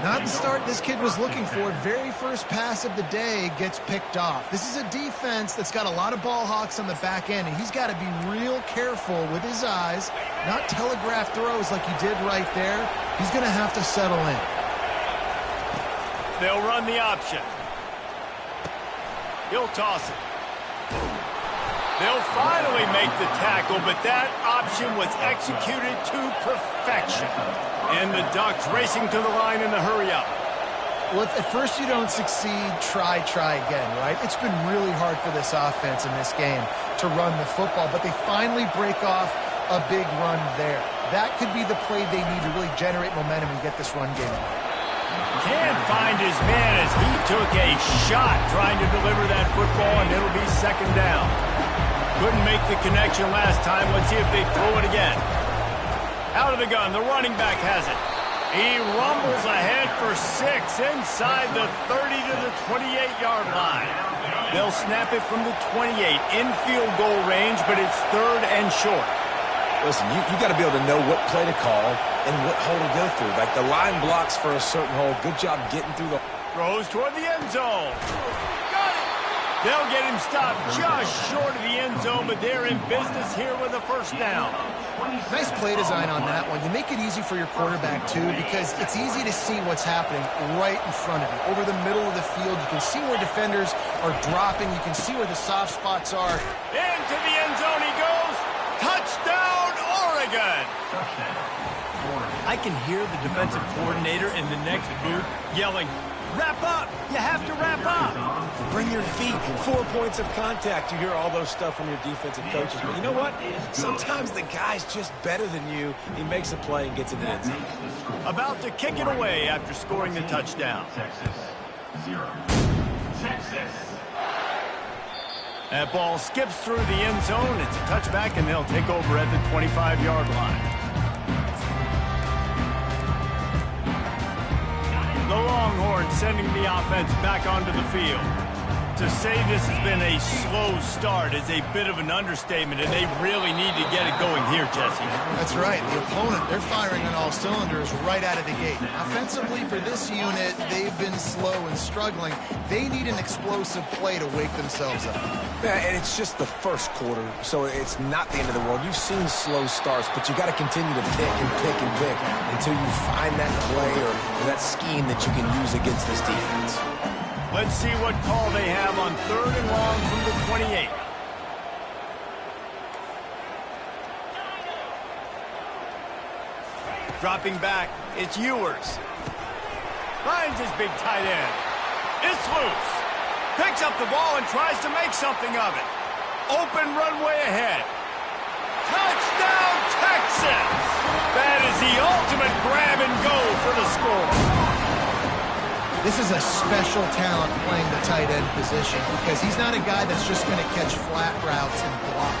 Not the start this kid was looking for. Very first pass of the day gets picked off. This is a defense that's got a lot of ball hawks on the back end, and he's got to be real careful with his eyes, not telegraph throws like he did right there. He's going to have to settle in. They'll run the option. He'll toss it. They'll finally make the tackle, but that option was executed to perfection. And the Ducks racing to the line in the hurry-up. Well, if at first you don't succeed, try again, right? It's been really hard for this offense in this game to run the football, but they finally break off a big run there. That could be the play they need to really generate momentum and get this run game. Can't find his man as he took a shot trying to deliver that football, and it'll be second down. Couldn't make the connection last time. Let's see if they throw it again. Out of the gun, the running back has it. He rumbles ahead for 6 inside the 30 to the 28-yard line. They'll snap it from the 28 in field goal range, but it's 3rd and short. Listen, you got to be able to know what play to call and what hole to go through. Like the line blocks for a certain hole. Good job getting through the... Throws toward the end zone. Got it. They'll get him stopped just short of the end zone, but they're in business here with a first down. Nice play design on that one. You make it easy for your quarterback, too, because it's easy to see what's happening right in front of you. Over the middle of the field, you can see where defenders are dropping. You can see where the soft spots are. Into the end I can hear the defensive coordinator in the next booth yelling, "Wrap up! You have to wrap up!" Bring your feet, 4 points of contact. You hear all those stuff from your defensive coaches. But you know what? Sometimes the guy's just better than you. He makes a play and gets in the end zone. About to kick it away after scoring the touchdown. Texas 0. Texas. That ball skips through the end zone. It's a touchback, and they'll take over at the 25-yard line. The Longhorns sending the offense back onto the field. To say this has been a slow start is a bit of an understatement, and they really need to get it going here, Jesse. That's right. The opponent, they're firing on all cylinders right out of the gate. Offensively, for this unit, they've been slow and struggling. They need an explosive play to wake themselves up. Yeah, and it's just the first quarter, so it's not the end of the world. You've seen slow starts, but you got to continue to pick and pick and pick until you find that play or that scheme that you can use against this defense. Let's see what call they have on 3rd and long from the 28. Dropping back, it's Ewers. Finds his big tight end. It's loose. Picks up the ball and tries to make something of it. Open runway ahead. Touchdown, Texas! That is the ultimate grab and go for the score. This is a special talent playing the tight end position because he's not a guy that's just going to catch flat routes and block.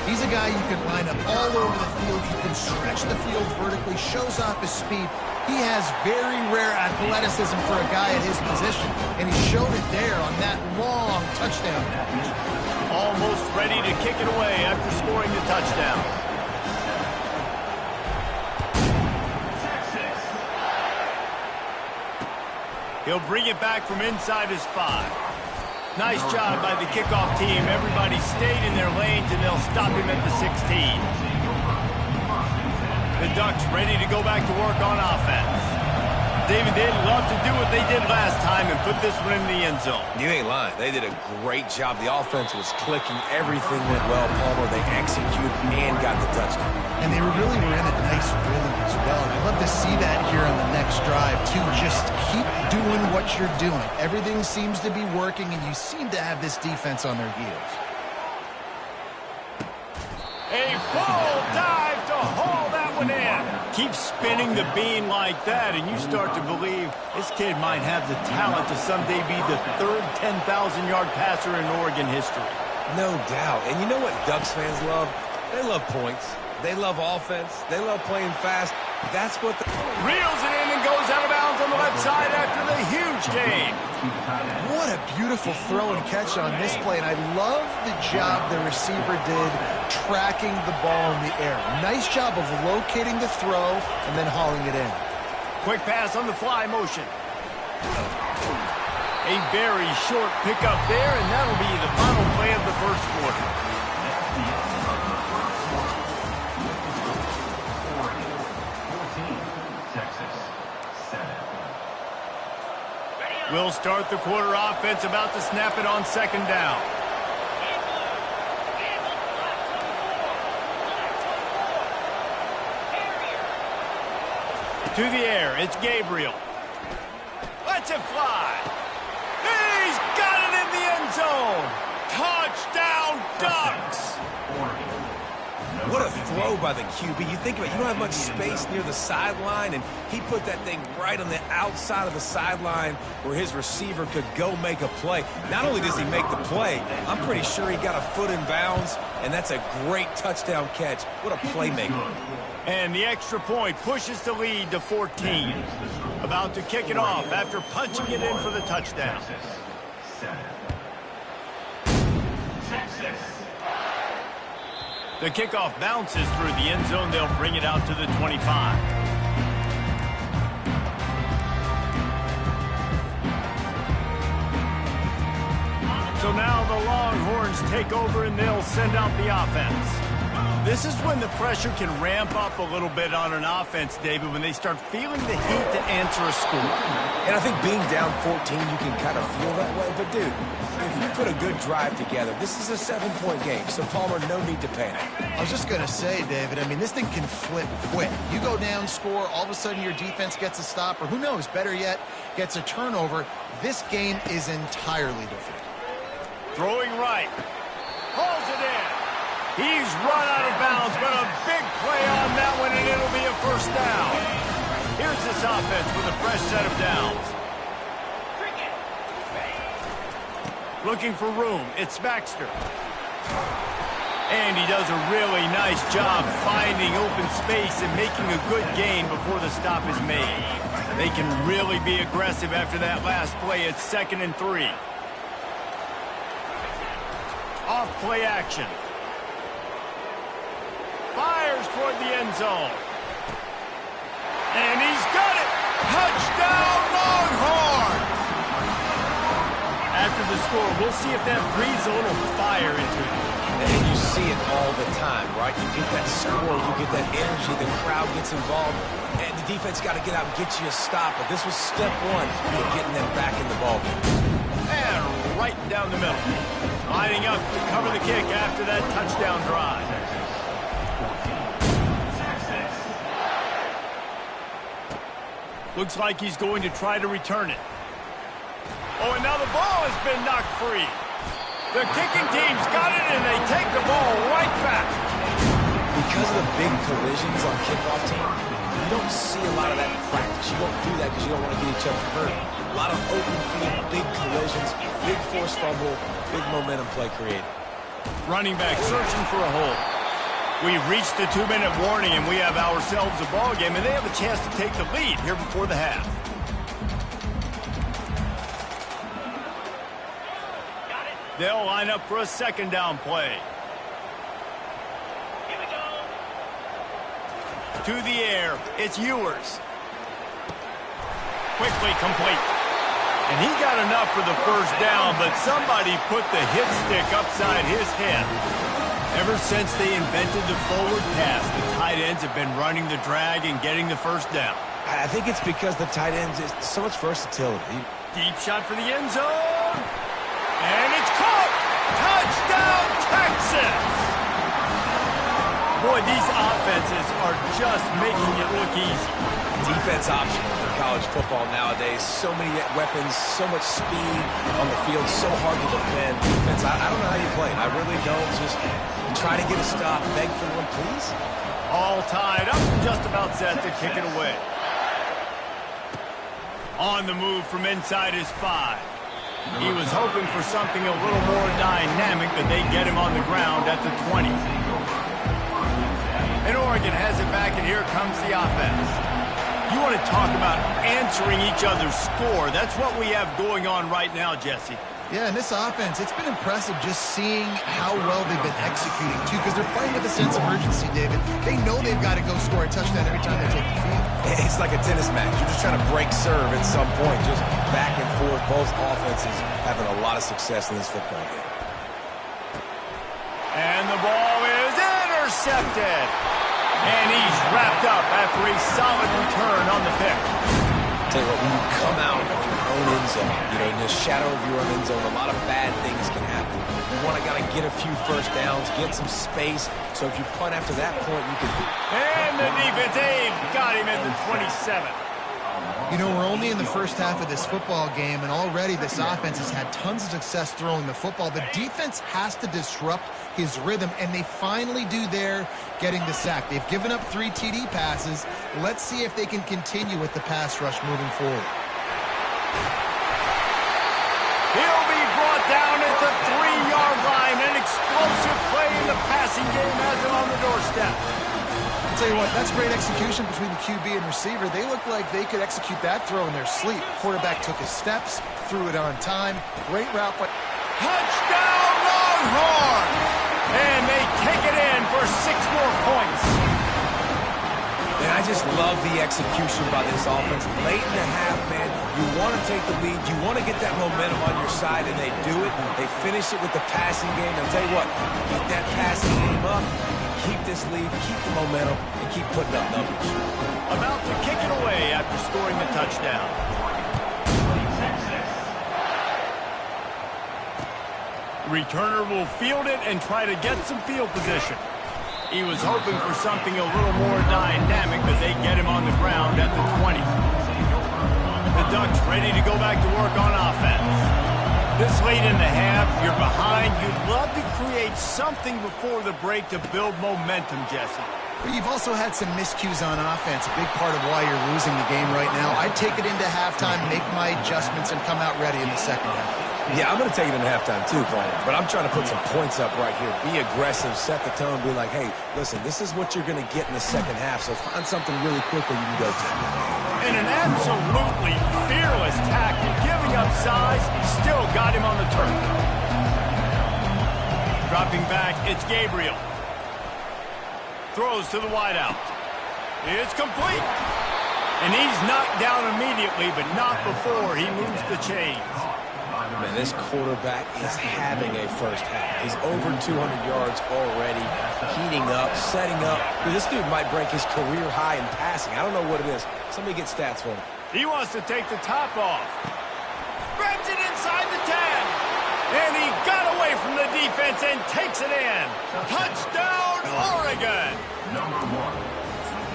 He's a guy you can line up all over the field. He can stretch the field vertically, shows off his speed. He has very rare athleticism for a guy at his position, and he showed it there on that long touchdown catch. Almost ready to kick it away after scoring the touchdown. He'll bring it back from inside his 5. Nice job by the kickoff team. Everybody stayed in their lanes, and they'll stop him at the 16. The Ducks ready to go back to work on offense. David, they'd love to do what they did last time and put this one in the end zone. You ain't lying. They did a great job. The offense was clicking. Everything went well, Palmer. They executed and got the touchdown. And they really were in a nice rhythm as well. And I'd love to see that here on the next drive, too. Just keep doing what you're doing. Everything seems to be working, and you seem to have this defense on their heels. A full dive to haul that one in. Keep spinning the bean like that, and you start to believe this kid might have the talent to someday be the 3rd 10,000-yard passer in Oregon history. No doubt. And you know what Ducks fans love? They love points. They love offense. They love playing fast. That's what the... Reels it in and goes out of bounds on the left side after the huge gain. What a beautiful throw and catch on this play, and I love the job the receiver did tracking the ball in the air. Nice job of locating the throw and then hauling it in. Quick pass on the fly motion. A very short pickup there, and that'll be the final play of the first quarter. We'll start the quarter offense, about to snap it on 2nd down. To the air, it's Gabriel. Lets it fly. He's got it in the end zone. Touchdown, Ducks. What a throw by the QB. You think about it, you don't have much space near the sideline, and he put that thing right on the outside of the sideline where his receiver could go make a play. Not only does he make the play, I'm pretty sure he got a foot in bounds, and that's a great touchdown catch. What a playmaker. And the extra point pushes the lead to 14. About to kick it off after punching it in for the touchdown. Texas. The kickoff bounces through the end zone. They'll bring it out to the 25. So now the Longhorns take over, and they'll send out the offense. This is when the pressure can ramp up a little bit on an offense, David, when they start feeling the heat to answer a score. And I think being down 14, you can kind of feel that way. But, dude, if you put a good drive together, this is a 7-point game. So, Palmer, no need to panic. I was just going to say, David, I mean, this thing can flip quick. You go down, score, all of a sudden your defense gets a stop, or who knows, better yet, gets a turnover. This game is entirely different. Throwing right. Hauls it in. He's run out of bounds, but a big play on that one, and it'll be a first down. Here's this offense with a fresh set of downs. Looking for room. It's Baxter. And he does a really nice job finding open space and making a good gain before the stop is made. They can really be aggressive after that last play. It's 2nd and 3. Off play action. Fires toward the end zone. And he's got it! Touchdown, Longhorns! After the score, we'll see if that free zone will fire into it. And you see it all the time, right? You get that score, you get that energy, the crowd gets involved, and the defense got to get out and get you a stop. But this was step one to getting them back in the ballgame. And right down the middle. Lining up to cover the kick after that touchdown drive. Looks like he's going to try to return it. Oh, and now the ball has been knocked free. The kicking team's got it, and they take the ball right back. Because of the big collisions on kickoff team, you don't see a lot of that in practice. You don't do that because you don't want to get each other hurt. A lot of open field, big collisions, big forced fumble, big momentum play created. Running back searching for a hole. We've reached the 2-minute warning, and we have ourselves a ball game, and they have a chance to take the lead here before the half. They'll line up for a 2nd down play. Here we go. To the air, it's Ewers. Quickly complete. And he got enough for the first down, but somebody put the hit stick upside his head. Ever since they invented the forward pass, the tight ends have been running the drag and getting the first down. I think it's because the tight ends is so much versatility. Deep shot for the end zone. And it's caught! Touchdown, Texas! Boy, these offenses are just making it look easy. Defense optional in college football nowadays. So many weapons, so much speed on the field, so hard to defend. Defense, I don't know how you play it. I really don't. Just try to get a stop, beg for one, please. All tied up, just about set to kick it away. On the move from inside his 5. He was hoping for something a little more dynamic, but they get him on the ground at the 20. And Oregon has it back, and here comes the offense. You want to talk about answering each other's score. That's what we have going on right now, Jesse. Yeah, and this offense, it's been impressive just seeing how well they've been executing, too, because they're playing with a sense of urgency, David. They know they've got to go score a touchdown every time they take the field. It's like a tennis match. You're just trying to break serve at some point, just back and forth. Both offenses having a lot of success in this football game. And the ball is intercepted. And he's wrapped up after a solid return on the pick. Tell you what, when you come out of your own end zone, you know, in the shadow of your own end zone, a lot of bad things can happen. You want to get a few first downs, get some space, so if you punt after that point, you can... And the defense aid got him at the 27. You know, we're only in the first half of this football game, and already this offense has had tons of success throwing the football. The defense has to disrupt his rhythm, and they finally do there, getting the sack. They've given up 3 TD passes. Let's see if they can continue with the pass rush moving forward. He'll be brought down at the 3-yard line. An explosive play in the passing game has him on the doorstep. I'll tell you what, that's great execution between the QB and receiver. They look like they could execute that throw in their sleep. Quarterback took his steps, threw it on time. Great route, but... Touchdown, Longhorns! And they take it in for 6 more points. And I just love the execution by this offense. Late in the half, man, you want to take the lead. You want to get that momentum on your side, and they do it. They finish it with the passing game. I'll tell you what, keep that passing game up, keep this lead, keep the momentum, and keep putting up numbers. About to kick it away after scoring the touchdown. Returner will field it and try to get some field position. He was hoping for something a little more dynamic, but they get him on the ground at the 20. The Ducks ready to go back to work on offense. This late in the half, you're behind. You'd love to create something before the break to build momentum, Jesse. But you've also had some miscues on offense, a big part of why you're losing the game right now. I'd take it into halftime, make my adjustments, and come out ready in the second half. Yeah, I'm going to take it into halftime too, Paul. But I'm trying to put some points up right here. Be aggressive, set the tone, be like, hey, listen, this is what you're going to get in the second half, so find something really quickly you can go to. And an absolutely fearless tackle, giving up size, still got him on the turf. Dropping back, it's Gabriel. Throws to the wideout. It's complete. And he's knocked down immediately, but not before he moves the chains. Man, this quarterback is having a first half. He's over 200 yards already, heating up, setting up. This dude might break his career high in passing. I don't know what it is. Somebody get stats for him. He wants to take the top off. Grabs it inside the 10. And he got away from the defense and takes it in. Touchdown, Oregon. Number 1.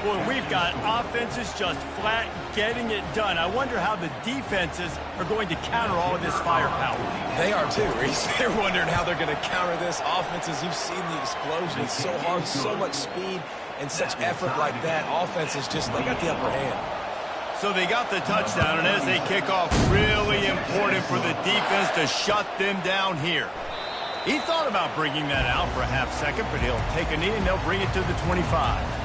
Boy, we've got offenses just flat getting it done. I wonder how the defenses are going to counter all of this firepower. They are too, Reese. They're wondering how they're going to counter this. Offenses, you've seen the explosion. It's so hard, so much speed, and such effort like that. Offenses just, they got the upper hand. So they got the touchdown, and as they kick off, really important for the defense to shut them down here. He thought about bringing that out for a half second, but he'll take a knee and they'll bring it to the 25.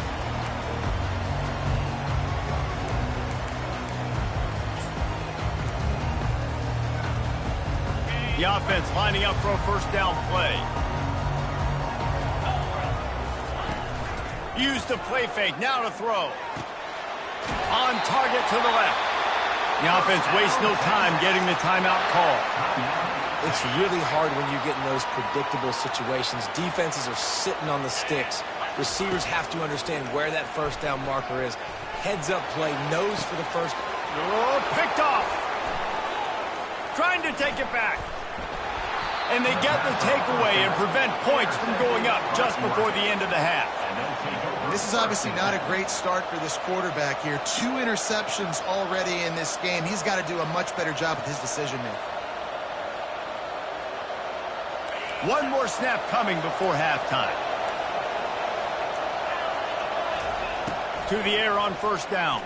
The offense lining up for a first down play. Use the play fake, now to throw. On target to the left. The offense wastes no time getting the timeout call. It's really hard when you get in those predictable situations. Defenses are sitting on the sticks. Receivers have to understand where that first down marker is. Heads up play, nose for the first. Oh, picked off. Trying to take it back. And they get the takeaway and prevent points from going up just before the end of the half. This is obviously not a great start for this quarterback here. 2 interceptions already in this game. He's got to do a much better job with his decision-making. One more snap coming before halftime. To the air on first down.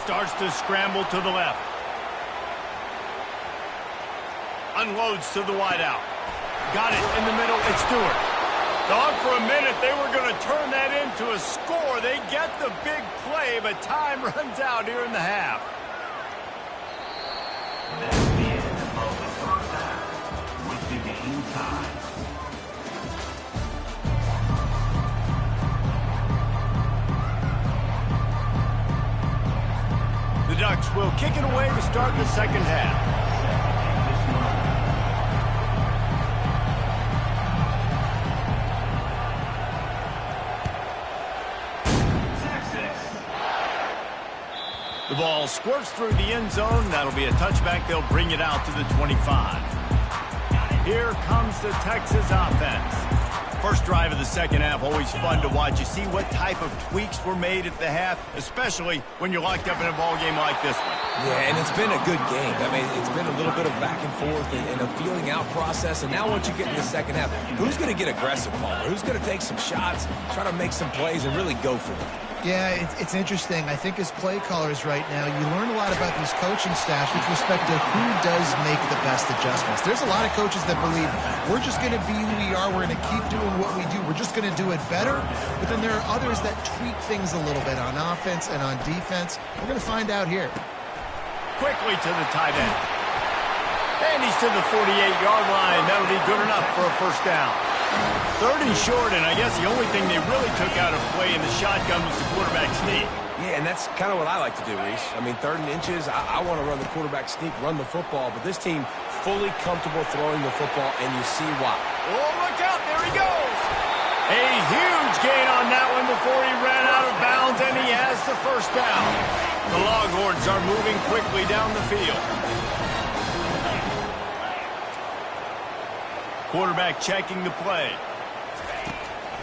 Starts to scramble to the left. Unloads to the wideout. Got it in the middle. It's Stewart. Thought for a minute they were going to turn that into a score. They get the big play, but time runs out here in the half. That's the end of the first half with the game tied. The Ducks will kick it away to start the second half. The ball squirts through the end zone. That'll be a touchback. They'll bring it out to the 25. Here comes the Texas offense. First drive of the second half, always fun to watch. You see what type of tweaks were made at the half, especially when you're locked up in a ball game like this one. Yeah, and it's been a good game. I mean, it's been a little bit of back and forth and a feeling out process. And now once you get in the second half, who's going to get aggressive, Paul? Who's going to take some shots, try to make some plays, and really go for it? Yeah, it's interesting. I think as play callers right now, you learn a lot about these coaching staffs with respect to who does make the best adjustments. There's a lot of coaches that believe we're just going to be who we are. We're going to keep doing what we do. We're just going to do it better. But then there are others that tweak things a little bit on offense and on defense. We're going to find out here. Quickly to the tight end. And he's to the 48-yard line. That'll be good enough for a first down. Third and short, and I guess the only thing they really took out of play in the shotgun was the quarterback sneak. Yeah, and that's kind of what I like to do, Reese. I mean, 3rd and inches, I want to run the quarterback sneak, run the football, but this team fully comfortable throwing the football, and you see why. Oh, look out, there he goes. A huge gain on that one before he ran out of bounds, and he has the first down. The Longhorns are moving quickly down the field. Quarterback checking the play.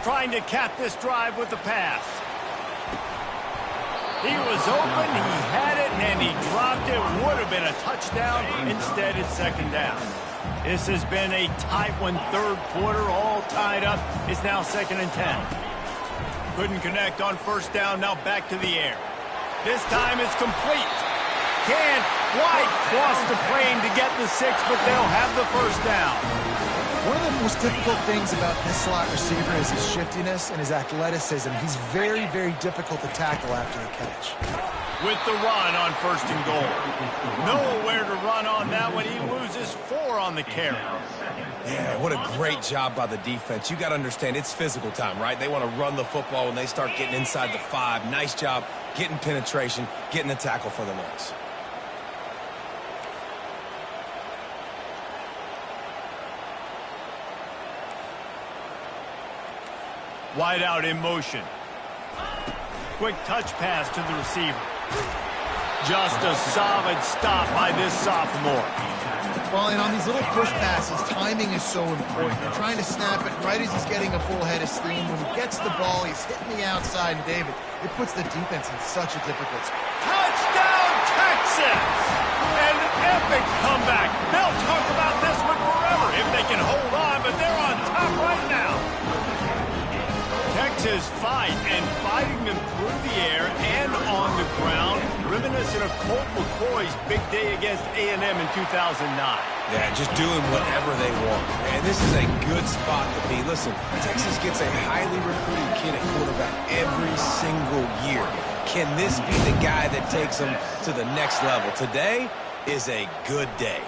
Trying to cap this drive with the pass. He was open, he had it, and he dropped it. Would have been a touchdown. Instead, it's 2nd down. This has been a tight one, 3rd quarter, all tied up. It's now 2nd and 10. Couldn't connect on 1st down, now back to the air. This time it's complete. Can't quite cross the plane to get the 6, but they'll have the 1st down. One of the most difficult things about this slot receiver is his shiftiness and his athleticism. He's very, very difficult to tackle after the catch. With the run on 1st and goal. Nowhere to run on that one. He loses 4 on the carry. Yeah, what a great job by the defense. You got to understand, it's physical time, right? They want to run the football when they start getting inside the 5. Nice job getting penetration, getting the tackle for the loss. Wide out in motion. Quick touch pass to the receiver. Just a solid stop by this sophomore. Well, and on these little push passes, timing is so important. You're trying to snap it right as he's getting a full head of steam. When he gets the ball, he's hitting the outside, and David, it puts the defense in such a difficult spot. Touchdown, Texas! An epic comeback. They'll talk about this one forever if they can hold on, but they're on top right now. Texas fighting them through the air and on the ground, reminiscent of Colt McCoy's big day against A&M in 2009. Yeah, just doing whatever they want. And this is a good spot to be. Listen, Texas gets a highly recruited kid at quarterback every single year. Can this be the guy that takes them to the next level? Today is a good day.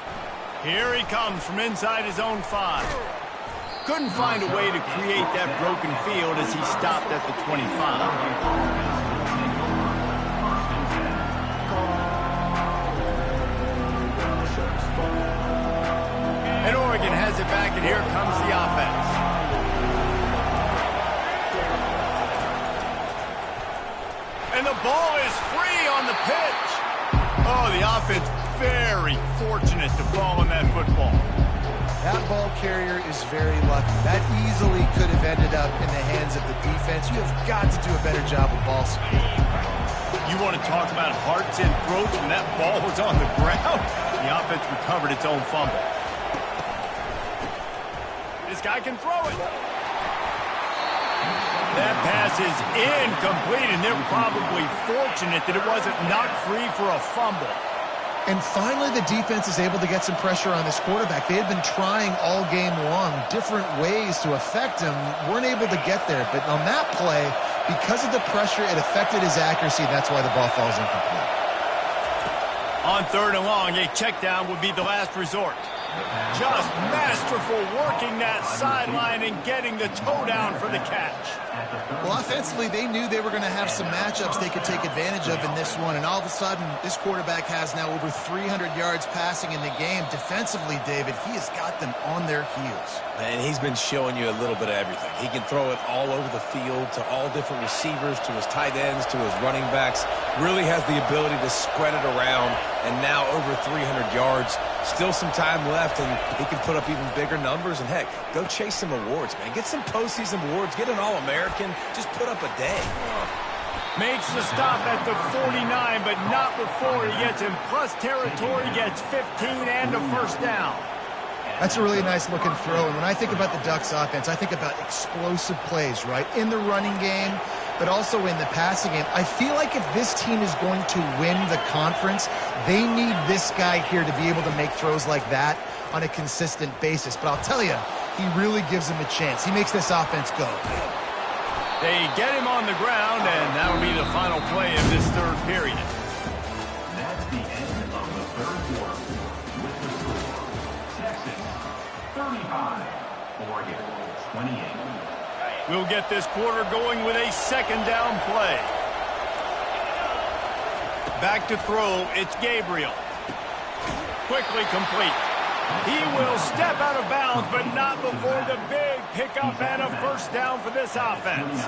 Here he comes from inside his own 5. Couldn't find a way to create that broken field as he stopped at the 25. And Oregon has it back, and here comes the offense. And the ball is free on the pitch. Oh, the offense very fortunate to fall on that football. That ball carrier is very lucky. That easily could have ended up in the hands of the defense. You have got to do a better job with ball security. You want to talk about hearts and throats when that ball was on the ground? The offense recovered its own fumble. This guy can throw it. That pass is incomplete, and they're probably fortunate that it wasn't knocked free for a fumble. And finally, the defense is able to get some pressure on this quarterback. They had been trying all game long different ways to affect him, weren't able to get there. But on that play, because of the pressure, it affected his accuracy. That's why the ball falls incomplete. On 3rd and long, a check down would be the last resort. Just masterful working that sideline and getting the toe down for the catch. Well, offensively, they knew they were going to have some matchups they could take advantage of in this one, and all of a sudden, this quarterback has now over 300 yards passing in the game. Defensively, David, he has got them on their heels. And he's been showing you a little bit of everything. He can throw it all over the field to all different receivers, to his tight ends, to his running backs. Really has the ability to spread it around, and now over 300 yards. Still some time left, and he can put up even bigger numbers. And, heck, go chase some awards, man. Get some postseason awards. Get an All-American. Just put up a day. Makes the stop at the 49, but not before he gets in plus territory, gets 15 and a 1st down. That's a really nice looking throw. And when I think about the Ducks offense, I think about explosive plays, right? In the running game, but also in the passing game. I feel like if this team is going to win the conference, they need this guy here to be able to make throws like that on a consistent basis. But I'll tell you, he really gives them a chance. He makes this offense go. They get him on the ground, and that will be the final play of this 3rd period. That's the end of the 3rd quarter. With the score, Texas 35, Oregon 28. get this quarter going with a second down play. Back to throw, it's Gabriel. Quickly complete. He will step out of bounds, but not before the big pickup and a first down for this offense.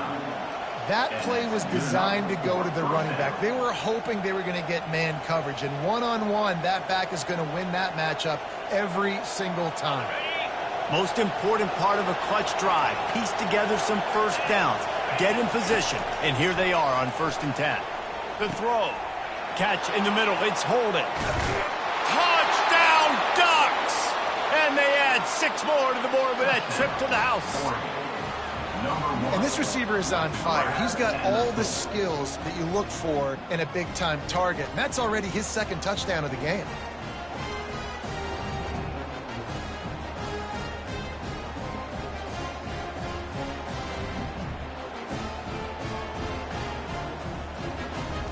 That play was designed to go to the running back. They were hoping they were going to get man coverage, and one-on-one, that back is going to win that matchup every single time. Most important part of a clutch drive, piece together some first downs, get in position, and here they are on 1st and 10. The throw, catch in the middle, it's Holden. Touchdown Ducks! And they add 6 more to the board with that trip to the house. And this receiver is on fire. He's got all the skills that you look for in a big-time target, and that's already his second touchdown of the game.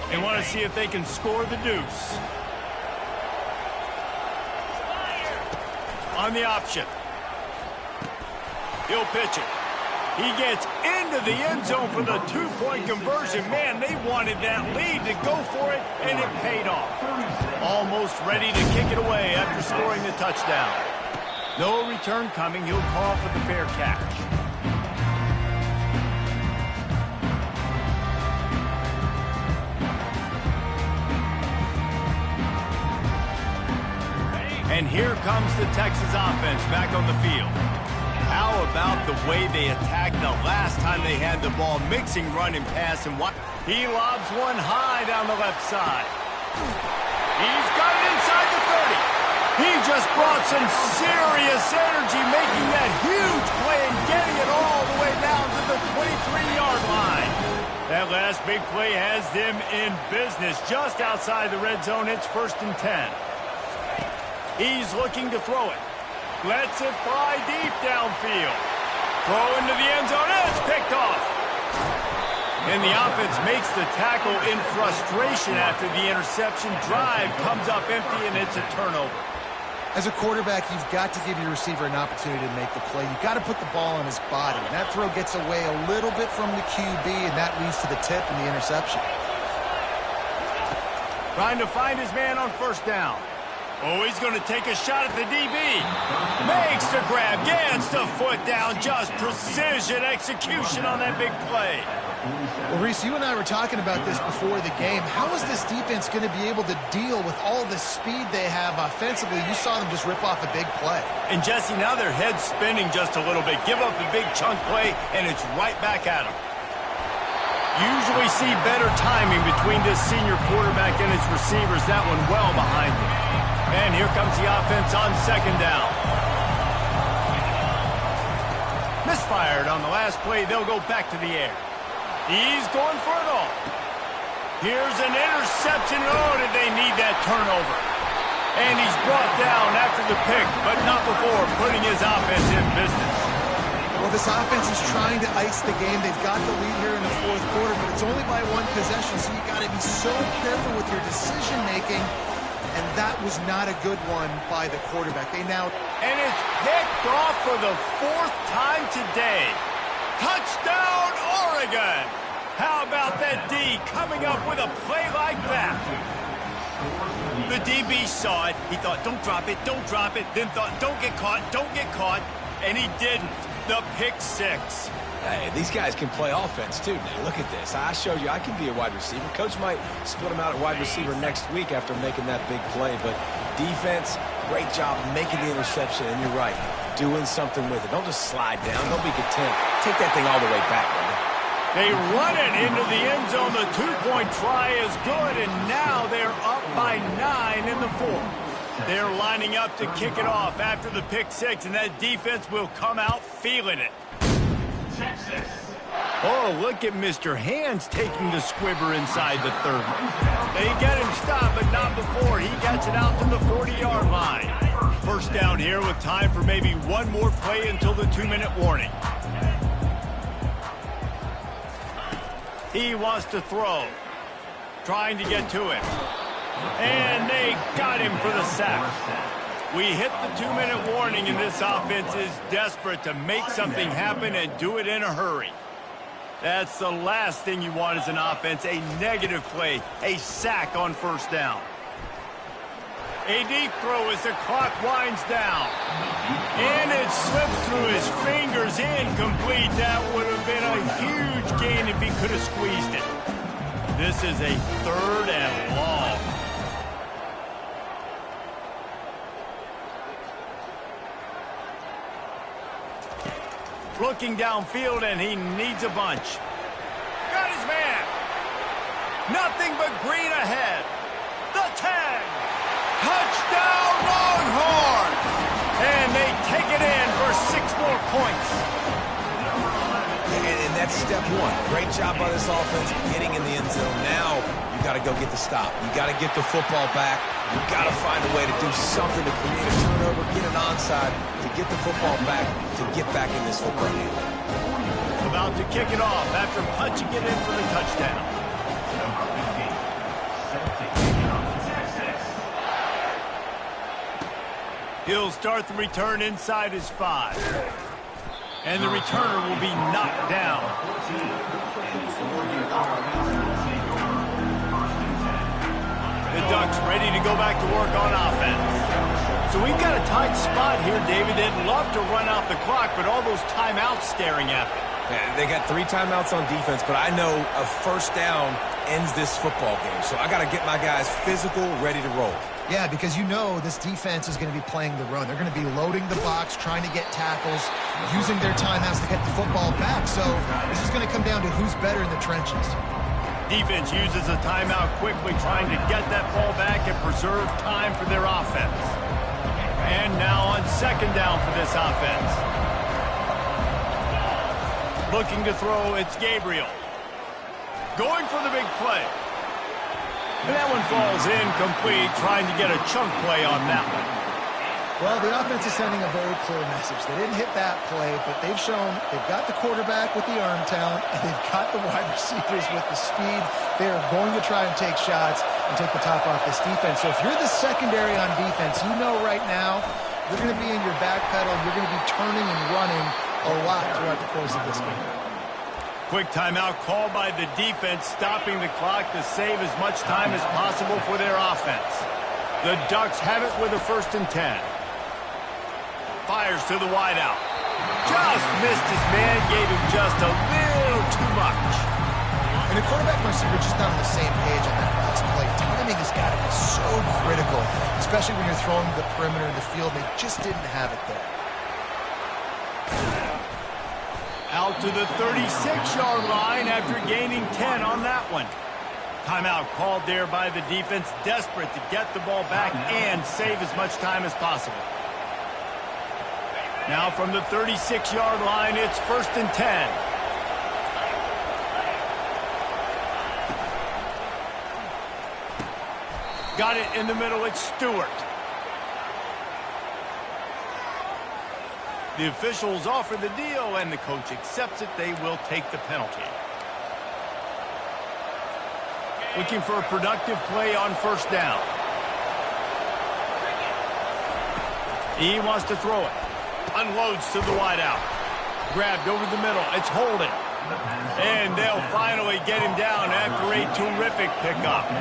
They want to see if they can score the deuce. On the option. He'll pitch it. He gets into the end zone for the 2-point conversion. Man, they wanted that lead to go for it, and it paid off. Almost ready to kick it away after scoring the touchdown. No return coming. He'll call for the fair catch. And here comes the Texas offense back on the field. How about the way they attacked the last time they had the ball, mixing run and pass, and what? He lobs one high down the left side. He's got it inside the 30. He just brought some serious energy, making that huge play and getting it all the way down to the 23-yard line. That last big play has them in business just outside the red zone. It's 1st and 10. He's looking to throw it. Lets it fly deep downfield. Throw into the end zone, and it's picked off. And the offense makes the tackle in frustration after the interception. Drive comes up empty, and it's a turnover. As a quarterback, you've got to give your receiver an opportunity to make the play. You've got to put the ball on his body. And that throw gets away a little bit from the QB, and that leads to the tip and the interception. Trying to find his man on 1st down. Oh, he's going to take a shot at the DB. Makes the grab, gets the foot down. Just precision execution on that big play. Well, Reese, you and I were talking about this before the game. How is this defense going to be able to deal with all the speed they have offensively? You saw them just rip off a big play. And, Jesse, now their head's spinning just a little bit. Give up a big chunk play, and it's right back at them. Usually see better timing between this senior quarterback and his receivers. That one well behind him. And here comes the offense on 2nd down. Misfired on the last play. They'll go back to the air. He's going for it all. Here's an interception. Oh, did they need that turnover? And he's brought down after the pick, but not before putting his offense in business. Well, this offense is trying to ice the game. They've got the lead here in the 4th quarter, but it's only by 1 possession, so you got to be so careful with your decision-making. And that was not a good one by the quarterback. And it's picked off for the 4th time today. Touchdown, Oregon! How about that D coming up with a play like that? The DB saw it. He thought, don't drop it, don't drop it. Then thought, don't get caught, don't get caught. And he didn't. The pick 6. Hey, these guys can play offense, too. Now, look at this. I showed you I can be a wide receiver. Coach might split him out at wide receiver next week after making that big play. But defense, great job making the interception. And you're right, doing something with it. Don't just slide down. Don't be content. Take that thing all the way back, man. They run it into the end zone. The 2-point try is good. And now they're up by 9 in the 4th. They're lining up to kick it off after the pick 6. And that defense will come out feeling it. Oh, look at Mr. Hands taking the squibber inside the 30. They get him stopped, but not before. He gets it out to the 40-yard line. 1st down here with time for maybe one more play until the 2-minute warning. He wants to throw. Trying to get to it. And they got him for the sack. We hit the 2-minute warning, and this offense is desperate to make something happen and do it in a hurry. That's the last thing you want as an offense, a negative play, a sack on first down. A deep throw as the clock winds down. And it slips through his fingers, incomplete. That would have been a huge gain if he could have squeezed it. This is a 3rd and long. Looking downfield, and he needs a bunch. Got his man. Nothing but green ahead. The 10. Touchdown, Longhorns! And they take it in for 6 more points. And that's step 1. Great job by this offense getting in the end zone. Now you got to go get the stop. You got to get the football back. You got to find a way to do something to create a turnover, get an onside, to get the football back, to get back in this football game. About to kick it off after punching it in for the touchdown. He'll start the return inside his 5. And the returner will be knocked down. The Ducks ready to go back to work on offense. So we've got a tight spot here, David. They'd love to run out the clock, but all those timeouts staring at them. Yeah, they got 3 timeouts on defense, but I know a first down ends this football game. So I got to get my guys physical, ready to roll. Yeah, because you know this defense is going to be playing the run. They're going to be loading the box, trying to get tackles, using their timeouts to get the football back. So this is going to come down to who's better in the trenches. Defense uses a timeout quickly, trying to get that ball back and preserve time for their offense. And now on 2nd down for this offense. Looking to throw, it's Gabriel. Going for the big play. And that one falls incomplete, trying to get a chunk play on that one. Well, the offense is sending a very clear message. They didn't hit that play, but they've shown they've got the quarterback with the arm talent, and they've got the wide receivers with the speed. They are going to try and take shots and take the top off this defense. So if you're the secondary on defense, you know right now you're going to be in your back pedal. You're going to be turning and running a lot throughout the course of this game. Quick timeout called by the defense, stopping the clock to save as much time as possible for their offense. The Ducks have it with a 1st and 10. Fires to the wideout. Just missed his man, gave him just a little too much. And the quarterback and receiver just not on the same page on that last play. Timing has got to be so critical, especially when you're throwing the perimeter of the field. They just didn't have it there. Out to the 36-yard line after gaining 10 on that one. Timeout called there by the defense, desperate to get the ball back and save as much time as possible. Now from the 36-yard line, it's 1st and 10. Got it in the middle, it's Stewart. The officials offer the deal, and the coach accepts it. They will take the penalty. Looking for a productive play on 1st down. He wants to throw it. Unloads to the wideout. Grabbed over the middle. It's Holden. And they'll finally get him down after a terrific pickup.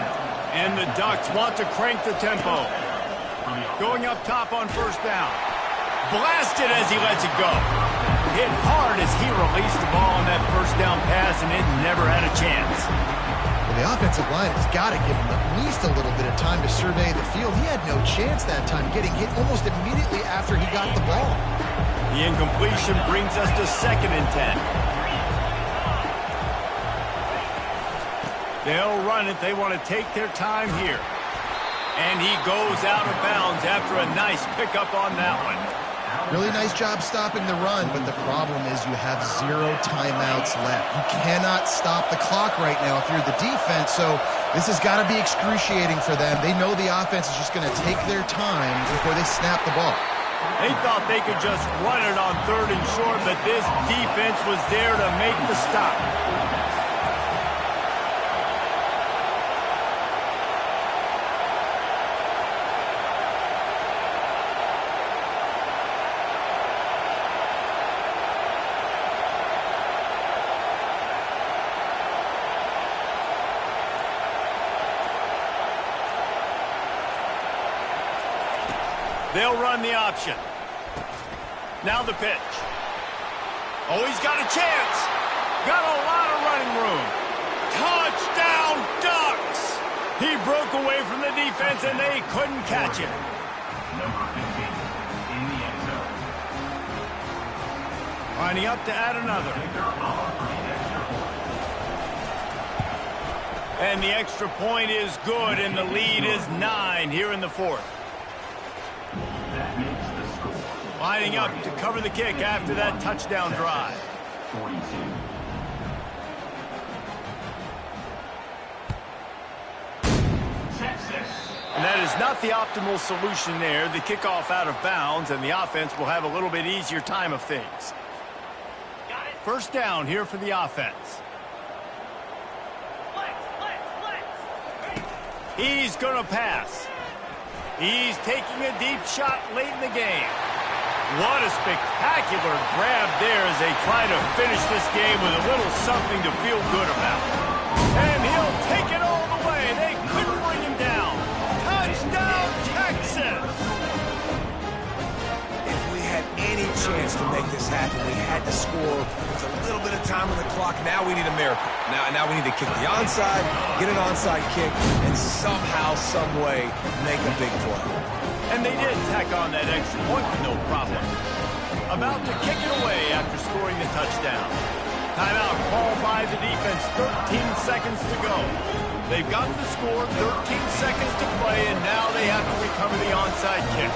And the Ducks want to crank the tempo. Going up top on 1st down. Blasted as he lets it go. Hit hard as he released the ball on that 1st down pass, and it never had a chance. Well, the offensive line has got to give him at least a little bit of time to survey the field. He had no chance that time, getting hit almost immediately after he got the ball. The incompletion brings us to 2nd and 10. They'll run it. They want to take their time here. And he goes out of bounds after a nice pickup on that one. Really nice job stopping the run, but the problem is you have 0 timeouts left. You cannot stop the clock right now if you're the defense, so this has got to be excruciating for them. They know the offense is just going to take their time before they snap the ball. They thought they could just run it on 3rd and short, but this defense was there to make the stop. They'll run the option. Now the pitch. Oh, he's got a chance. Got a lot of running room. Touchdown, Ducks! He broke away from the defense, and they couldn't catch him. Number 15 in the end zone. Lining up to add another. And the extra point is good, and the lead is 9 here in the fourth. That makes the score. Lining up to cover the kick after that touchdown drive. 42. Texas. And that is not the optimal solution there. The kickoff out of bounds, and the offense will have a little bit easier time of things. First down here for the offense. He's going to pass. He's taking a deep shot late in the game. What a spectacular grab there as they try to finish this game with a little something to feel good about. And he'll take it all the way. They couldn't bring him down. Touchdown, Texas! If we had any chance to make this happen, we had to score with a little bit of time on the clock. Now we need a miracle. Now we need to kick the onside, get an onside kick, and somehow, some way, make a big play. And they did tack on that extra point with no problem. About to kick it away after scoring the touchdown. Timeout called by the defense, 13 seconds to go. They've got the score, 13 seconds to play, and now they have to recover the onside kick.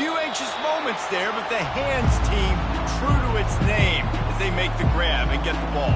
Few anxious moments there, but the hands team true to its name as they make the grab and get the ball.